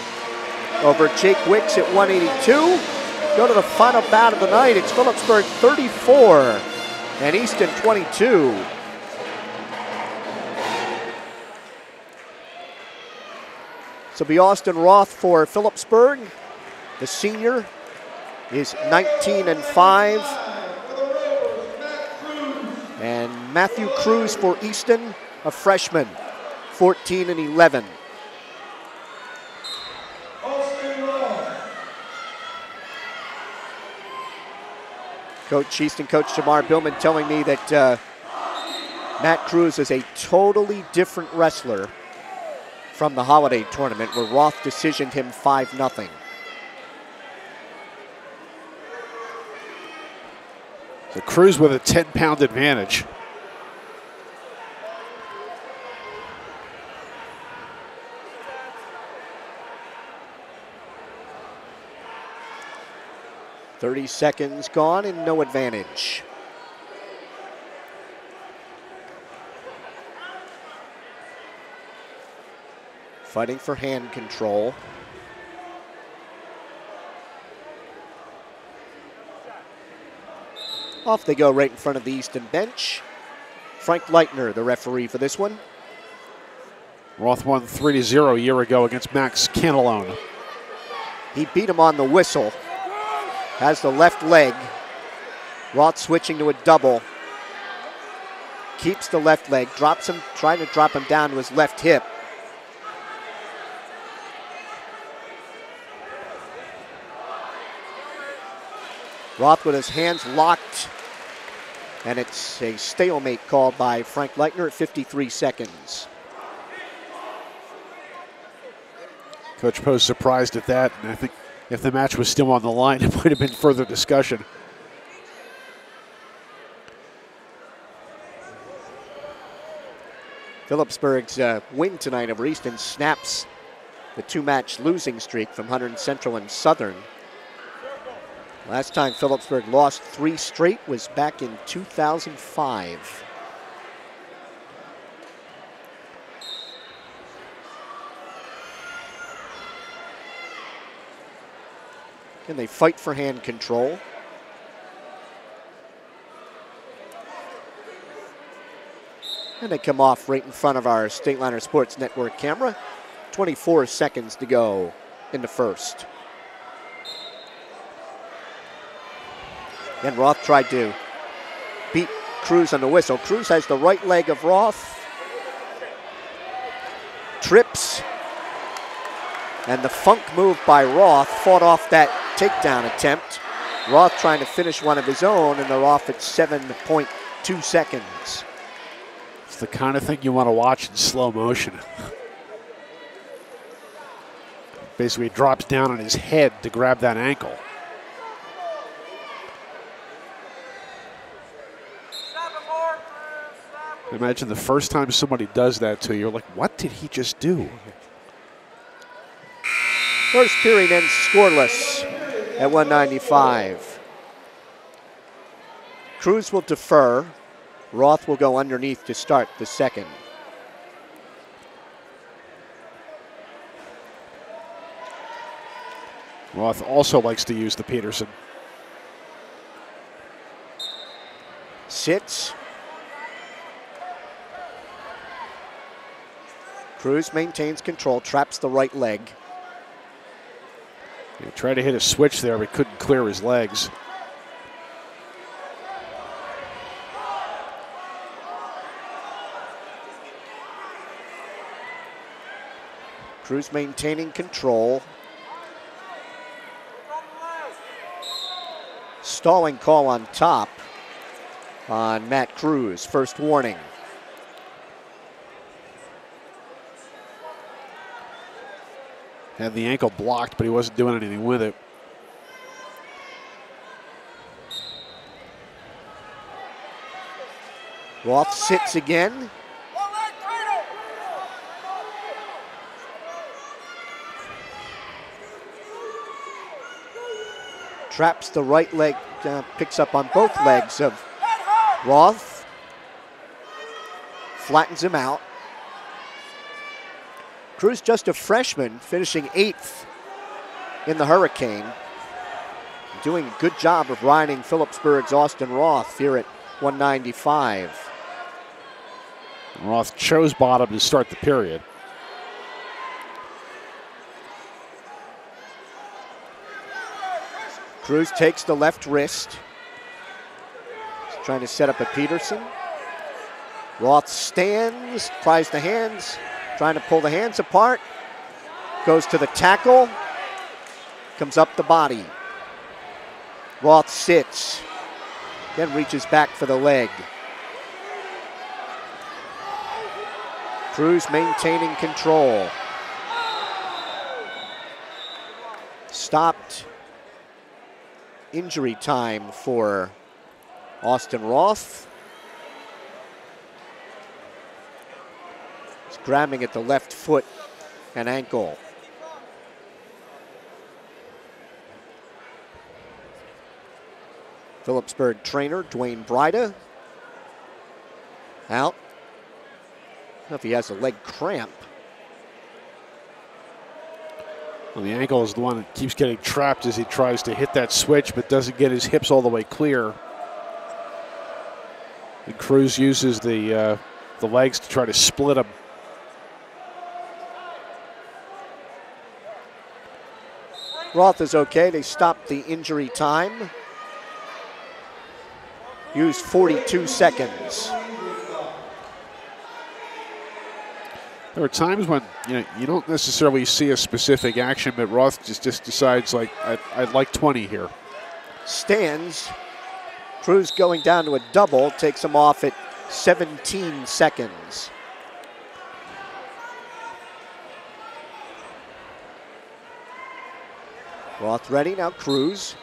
over Jake Wicks at 182. Go to the final bout of the night. It's Phillipsburg 34 and Easton 22. So be Austin Roth for Phillipsburg. The senior is 19-5. And Matthew Cruz for Easton, a freshman, 14-11. Coach Easton, Coach Jamar Billman telling me that Matt Cruz is a totally different wrestler from the holiday tournament where Roth decisioned him 5-0.
So Cruz with a 10-pound advantage.
.30 seconds gone and no advantage. Fighting for hand control. Off they go right in front of the Easton bench. Frank Leitner, the referee for this one.
Roth won 3-0 a year ago against Max Cantalone.
He beat him on the whistle. Has the left leg. Roth switching to a double. Keeps the left leg, drops him, trying to drop him down to his left hip. Roth with his hands locked, and it's a stalemate called by Frank Leitner at 53 seconds.
Coach Poe's surprised at that, and I think if the match was still on the line, it might have been further discussion.
Phillipsburg's win tonight over Easton snaps the two-match losing streak from Hunterdon Central and Southern. Last time Phillipsburg lost 3 straight was back in 2005. And they fight for hand control. And they come off right in front of our Stateliner Sports Network camera. 24 seconds to go in the first. And Roth tried to beat Cruz on the whistle. Cruz has the right leg of Roth. Trips. And the funk move by Roth fought off that takedown attempt. Roth trying to finish one of his own, and they're off at 7.2 seconds.
It's the kind of thing you want to watch in slow motion. Basically, he drops down on his head to grab that ankle. Imagine the first time somebody does that to you, you're like, what did he just do?
First period ends scoreless at 195. Cruz will defer. Roth will go underneath to start the second.
Roth also likes to use the Peterson.
Sits. Cruz maintains control, traps the right leg.
He tried to hit a switch there, but couldn't clear his legs.
Cruz maintaining control. stalling call on top on Matt Cruz. First warning.
Had the ankle blocked, but he wasn't doing anything with it.
Roth sits again. Traps the right leg, picks up on both legs of Roth. Flattens him out. Cruz, just a freshman, finishing 8th in the Hurricane. Doing a good job of riding Phillipsburg's Austin Roth here at 195.
Roth chose bottom to start the period.
Cruz takes the left wrist. He's trying to set up a Peterson. Roth stands, tries the hands, trying to pull the hands apart. Goes to the tackle, comes up the body. Roth sits, then reaches back for the leg. Cruz maintaining control. Stopped. Injury time for Austin Roth. He's grabbing at the left foot and ankle. Phillipsburg trainer Dwayne Brida out. I don't know if he has a leg cramp.
Well, the ankle is the one that keeps getting trapped as he tries to hit that switch, but doesn't get his hips all the way clear. And Cruz uses the legs to try to split him.
Roth is okay. They stopped the injury time. Used 42 seconds.
There are times when you don't necessarily see a specific action, but Roth just decides, like, I'd like 20 here.
Stands. Cruz going down to a double, takes him off at 17 seconds. Roth ready, now Cruz.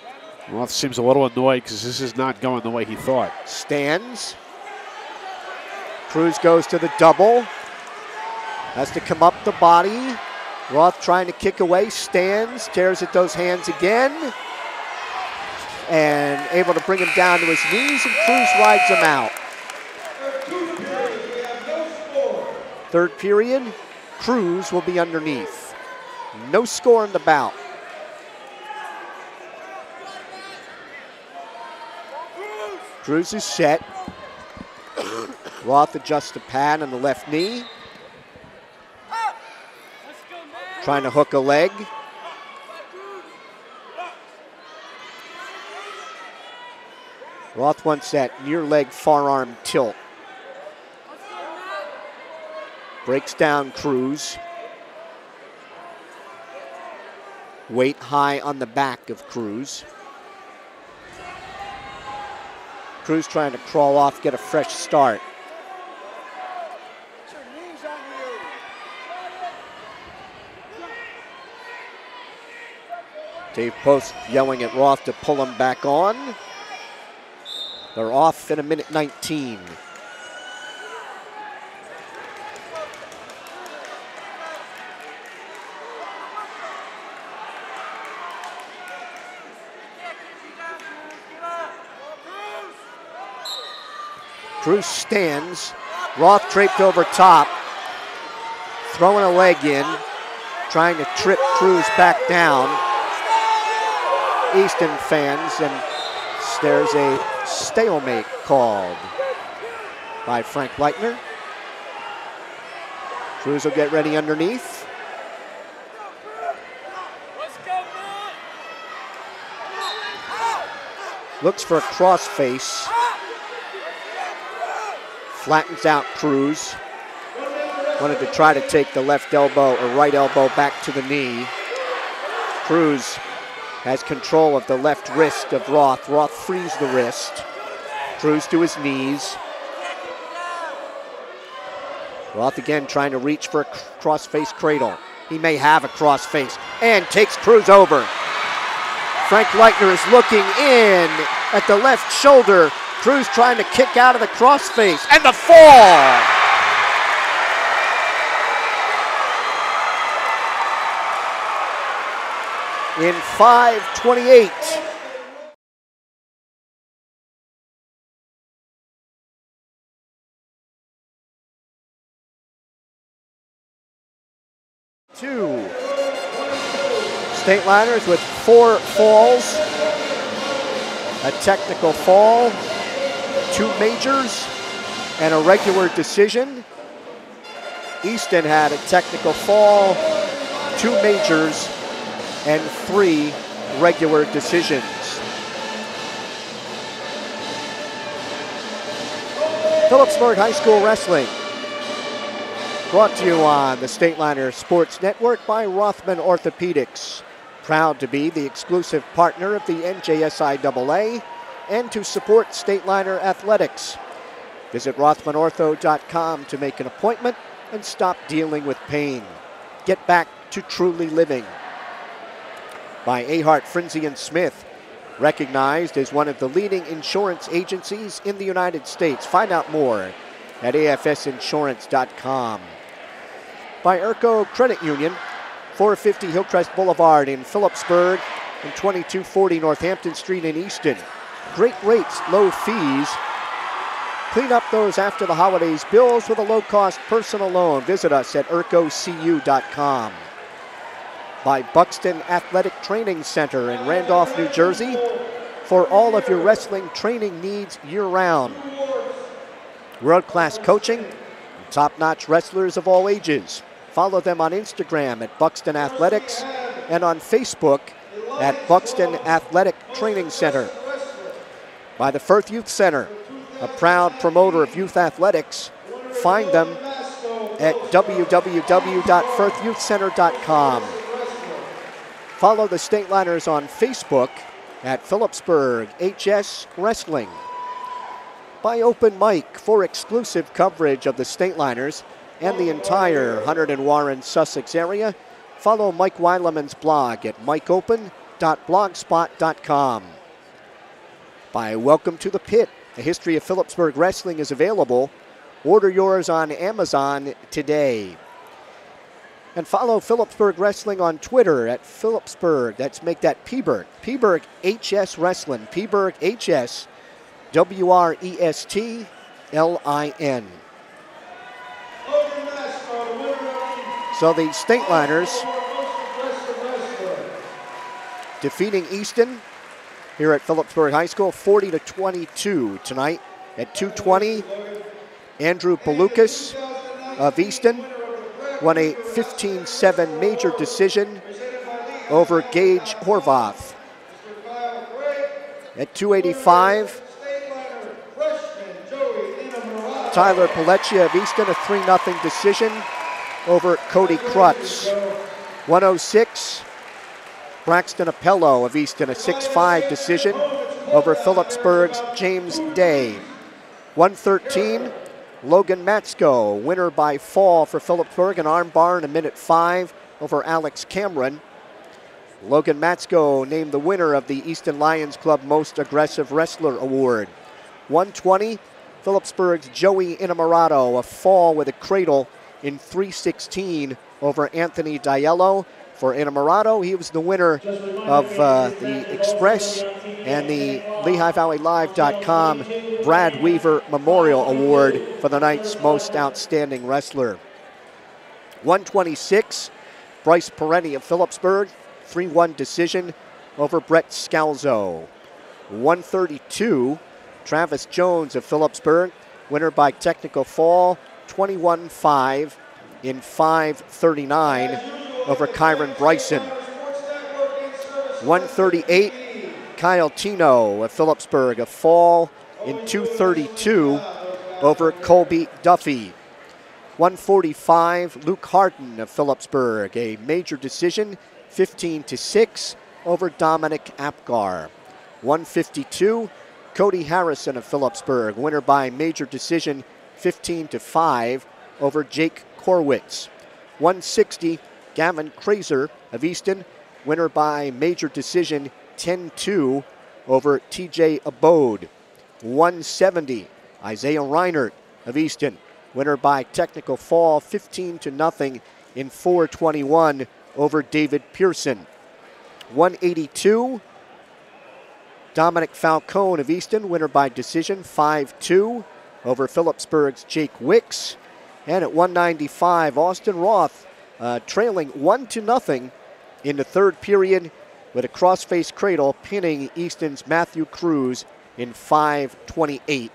Roth seems a little annoyed because this is not going the way he thought.
Stands. Cruz goes to the double. Has to come up the body. Roth trying to kick away, stands, tears at those hands again. And able to bring him down to his knees, and Cruz rides him out. Third period, Cruz will be underneath. No score in the bout. Cruz is set. Roth adjusts the pad on the left knee. Trying to hook a leg. Roth wants that near leg forearm tilt. Breaks down Cruz. Weight high on the back of Cruz. Cruz trying to crawl off, get a fresh start. Dave Post yelling at Roth to pull him back on. They're off in 1:19. Cruz stands. Roth draped over top. Throwing a leg in. Trying to trip Cruz back down. Easton fans, and there's a stalemate called by Frank Leitner. Cruz will get ready underneath. Looks for a crossface. Flattens out Cruz. Wanted to try to take the left elbow or right elbow back to the knee. Cruz has control of the left wrist of Roth. Roth frees the wrist. Cruz to his knees. Roth again trying to reach for a cross-face cradle. He may have a cross-face and takes Cruz over. Frank Leitner is looking in at the left shoulder. Cruz trying to kick out of the cross-face and the fall. In 5:28. Two Stateliners with 4 falls, a technical fall, 2 majors, and a regular decision. Easton had a technical fall, 2 majors, and 3 regular decisions. Phillipsburg High School Wrestling, brought to you on the Stateliner Sports Network by Rothman Orthopedics. Proud to be the exclusive partner of the NJSIAA and to support Stateliner Athletics. Visit rothmanortho.com to make an appointment and stop dealing with pain. Get back to truly living. By Ahart, Frinzy & Smith, recognized as one of the leading insurance agencies in the United States. Find out more at afsinsurance.com. By Urco Credit Union, 450 Hillcrest Boulevard in Phillipsburg and 2240 Northampton Street in Easton. Great rates, low fees. Clean up those after the holidays bills with a low-cost personal loan. Visit us at urcocu.com. By Buxton Athletic Training Center in Randolph, New Jersey, for all of your wrestling training needs year-round. World-class coaching, top-notch wrestlers of all ages. Follow them on Instagram at Buxton Athletics and on Facebook at Buxton Athletic Training Center. By the Firth Youth Center, a proud promoter of youth athletics. Find them at www.firthyouthcenter.com. Follow the Stateliners on Facebook at Phillipsburg HS Wrestling. By Open Mic, for exclusive coverage of the Stateliners and the entire Hunterdon and Warren, Sussex area, follow Mike Weileman's blog at mikeopen.blogspot.com. By Welcome to the Pit, a history of Phillipsburg wrestling is available. Order yours on Amazon today. And follow Phillipsburg Wrestling on Twitter at Phillipsburg. That's make that P-Burg. P-Burg HS Wrestling. P-Burg HS WRESTLIN. So the Stateliners defeating Easton here at Phillipsburg High School 40-22 tonight at 2:20. Andrew Palukas of Easton won a 15-7 major decision over Gage Horvath. At 285, Tyler Paleccia of Easton, a 3-0 decision over Cody Krutz. 106, Braxton Appello of Easton, a 6-5 decision over Phillipsburg's James Day. 113, Logan Matsko, winner by fall for Phillipsburg, an arm bar in a minute 5 over Alex Cameron. Logan Matsko named the winner of the Easton Lions Club Most Aggressive Wrestler Award. 120, Phillipsburg's Joey Innamorato, a fall with a cradle in 3:16 over Anthony Diallo. For Innamorato, he was the winner of the Express and the LehighValleyLive.com Brad Weaver Memorial Award for the night's Most Outstanding Wrestler. 126, Bryce Peretti of Phillipsburg, 3-1 decision over Brett Scalzo. 132, Travis Jones of Phillipsburg, winner by technical fall, 21-5 in 5:39 over Kyron Bryson. 138, Kyle Tino of Phillipsburg, a fall in 2:32 over Colby Duffy. 145, Luke Harden of Phillipsburg, a major decision, 15-6 over Dominic Apgar. 152, Cody Harrison of Phillipsburg, winner by major decision 15-5 over Jake Horowitz. 160, Gavin Kraser of Easton, winner by major decision 10-2 over TJ Abode. 170, Isaiah Reinert of Easton, winner by technical fall 15-0 in 4:21 over David Pearson. 182, Dominic Falcone of Easton, winner by decision 5-2 over Phillipsburg's Jake Wicks. And at 195, Austin Roth trailing 1-0 in the third period with a crossface cradle pinning Easton's Matthew Cruz in 5:28.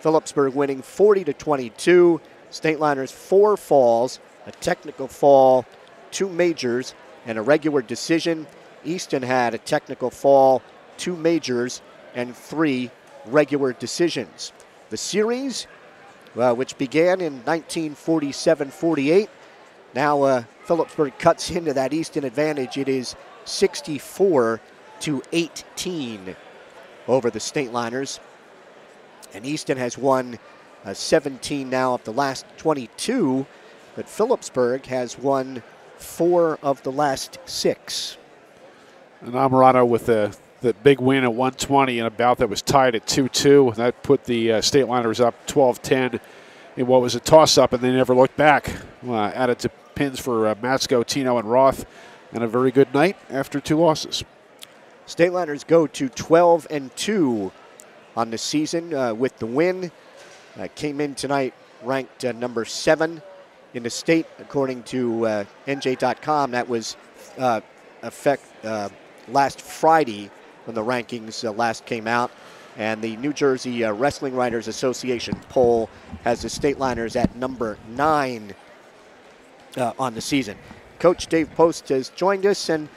Phillipsburg winning 40-22. Stateliners 4 falls, a technical fall, 2 majors, and a regular decision. Easton had a technical fall, 2 majors, and 3 regular decisions. The series, which began in 1947-48, now Phillipsburg cuts into that Easton advantage. It is 64-18 over the Stateliners. And Easton has won 17 now of the last 22, but Phillipsburg has won 4 of the last 6.
And Amarato with the big win at 120 in a bout that was tied at 2-2. That put the Stateliners up 12-10 in what was a toss-up, and they never looked back. Added to pins for Matsko, Tino, and Roth, and a very good night after 2 losses.
Stateliners go to 12-2 on the season with the win. Came in tonight ranked number 7 in the state, according to NJ.com. That was last Friday when the rankings last came out. And the New Jersey Wrestling Writers Association poll has the Stateliners at number 9 on the season. Coach Dave Post has joined us, and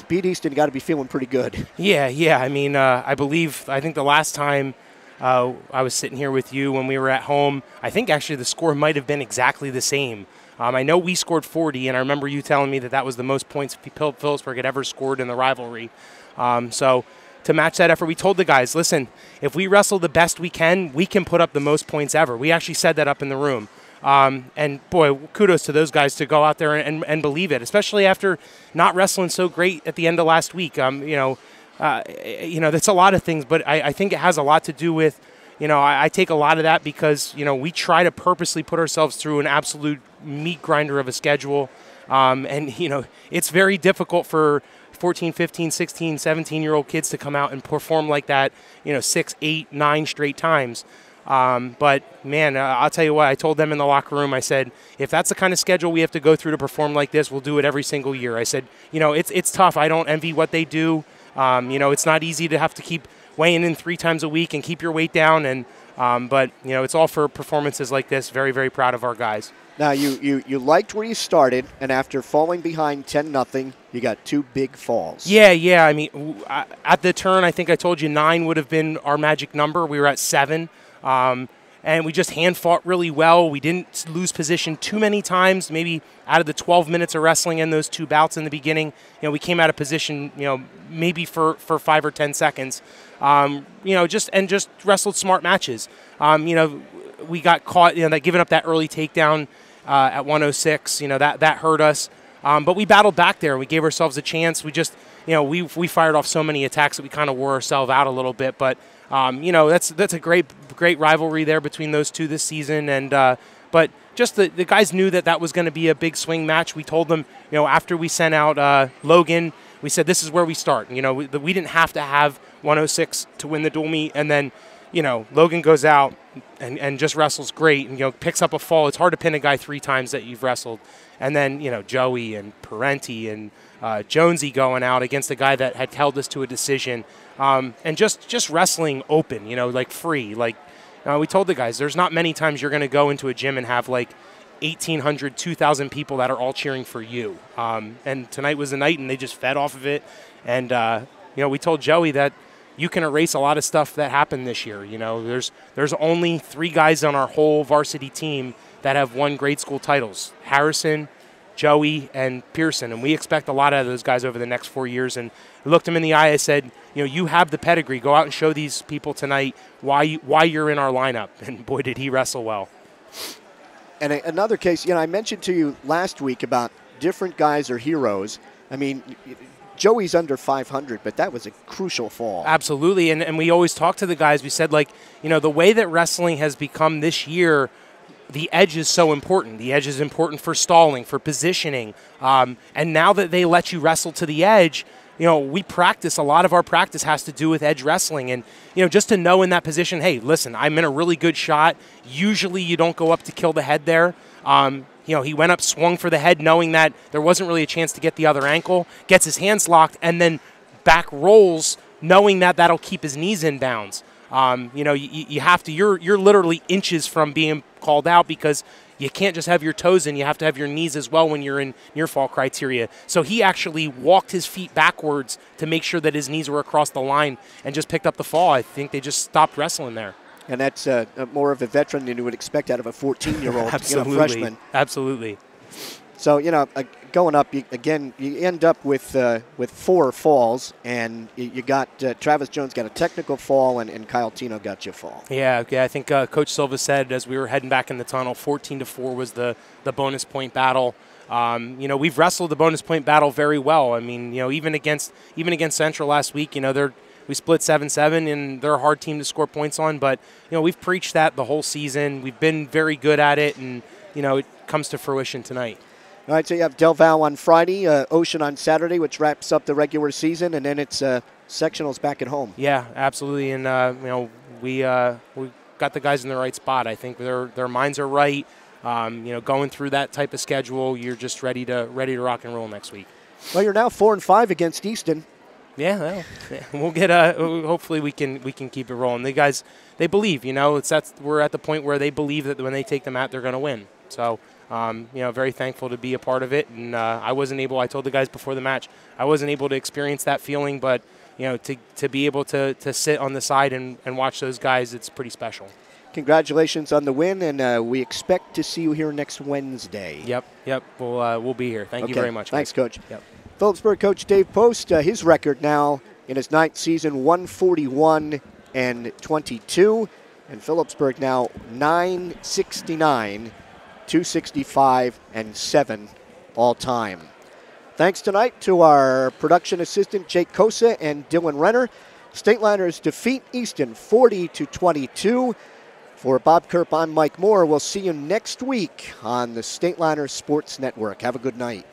beat Easton, got to be feeling pretty good.
Yeah. I mean, I think the last time I was sitting here with you when we were at home, I think actually the score might have been exactly the same. I know we scored 40, and I remember you telling me that was the most points Phillipsburg had ever scored in the rivalry. So to match that effort, we told the guys, listen, if we wrestle the best we can put up the most points ever. We actually said that up in the room. And boy, kudos to those guys to go out there and believe it, especially after not wrestling so great at the end of last week. That's a lot of things, but I think it has a lot to do with, I take a lot of that because, we try to purposely put ourselves through an absolute meat grinder of a schedule. It's very difficult for 14, 15, 16, 17-year-old kids to come out and perform like that, 6, 8, 9 straight times. But, man, I'll tell you what, I told them in the locker room, I said, if that's the kind of schedule we have to go through to perform like this, we'll do it every single year. I said, it's tough. I don't envy what they do. It's not easy to have to keep weighing in 3 times a week and keep your weight down. But it's all for performances like this. Very, very proud of our guys.
Now, you liked where you started, and after falling behind 10-0, you got 2 big falls.
Yeah. I mean, at the turn, I think I told you 9 would have been our magic number. We were at 7. And we just hand fought really well. We didn't lose position too many times. Maybe out of the 12 minutes of wrestling in those 2 bouts in the beginning, we came out of position, maybe for 5 or 10 seconds. Just wrestled smart matches. We got caught, that giving up that early takedown at 106. That hurt us. But we battled back there. We gave ourselves a chance. We just, we fired off so many attacks that we kind of wore ourselves out a little bit. But that's a great rivalry there between those 2 this season. And but just the guys knew that was going to be a big swing match. We told them, after we sent out Logan, we said this is where we start. We didn't have to have 106 to win the dual meet, and then Logan goes out and just wrestles great and picks up a fall. It's hard to pin a guy 3 times that you've wrestled, and then Joey and Parenti and Jonesy going out against a guy that had held us to a decision. And just wrestling open, like free. Like we told the guys, there's not many times you're going to go into a gym and have like 1,800, 2,000 people that are all cheering for you. And tonight was the night, and they just fed off of it. And, we told Joey that you can erase a lot of stuff that happened this year. There's only 3 guys on our whole varsity team that have won grade school titles. Harrison, Joey, and Pearson, and we expect a lot out of those guys over the next 4 years. And I looked him in the eye. I said, you have the pedigree. Go out and show these people tonight why you're in our lineup. And boy, did he wrestle well.
And another case, I mentioned to you last week about different guys are heroes. I mean, Joey's under 500, but that was a crucial fall.
Absolutely, and we always talk to the guys. We said, the way that wrestling has become this year, the edge is so important. The edge is important for stalling, for positioning. And now that they let you wrestle to the edge, we practice. A lot of our practice has to do with edge wrestling. And, just to know in that position, hey, listen, I'm in a really good shot. Usually you don't go up to kill the head there. He went up, swung for the head, knowing that there wasn't really a chance to get the other ankle, gets his hands locked, and then back rolls, knowing that that'll keep his knees in bounds. You have to, you're literally inches from being called out because you can't just have your toes in, you have to have your knees as well when you're in near fall criteria. So he actually walked his feet backwards to make sure that his knees were across the line and just picked up the fall. I think they just stopped wrestling there.
And that's more of a veteran than you would expect out of a 14-year-old freshman.
Absolutely.
So, going up, you end up with 4 falls, and you got Travis Jones got a technical fall, and Kyle Tino got you a fall.
Yeah, I think Coach Silva said as we were heading back in the tunnel, 14-4 was the bonus point battle. We've wrestled the bonus point battle very well. I mean, even against Central last week, we split 7-7, and they're a hard team to score points on. But, we've preached that the whole season. We've been very good at it, and, it comes to fruition tonight.
All right, so you have Del Valle on Friday, Ocean on Saturday, which wraps up the regular season, and then it's sectionals back at home.
Yeah, absolutely. And, we got the guys in the right spot. I think their minds are right. Going through that type of schedule, you're just ready to rock and roll next week.
Well, you're now 4-5 against Easton.
Yeah, we'll get. Hopefully, we can keep it rolling. The guys, they believe. We're at the point where they believe that when they take the mat, they're going to win. So, very thankful to be a part of it. And I wasn't able. I told the guys before the match, I wasn't able to experience that feeling. But to be able to sit on the side and watch those guys, it's pretty special.
Congratulations on the win, and we expect to see you here next Wednesday.
Yep. We'll be here. Thank you very much.
Thanks, Coach.
Yep.
Phillipsburg coach Dave Post, his record now in his 9th season, 141-22, and Phillipsburg now 969, 265-7 all time. Thanks tonight to our production assistant Jake Kosa and Dylan Renner. Stateliners defeat Easton 40-22. For Bob Kerp, I'm Mike Moore. We'll see you next week on the Stateliners Sports Network. Have a good night.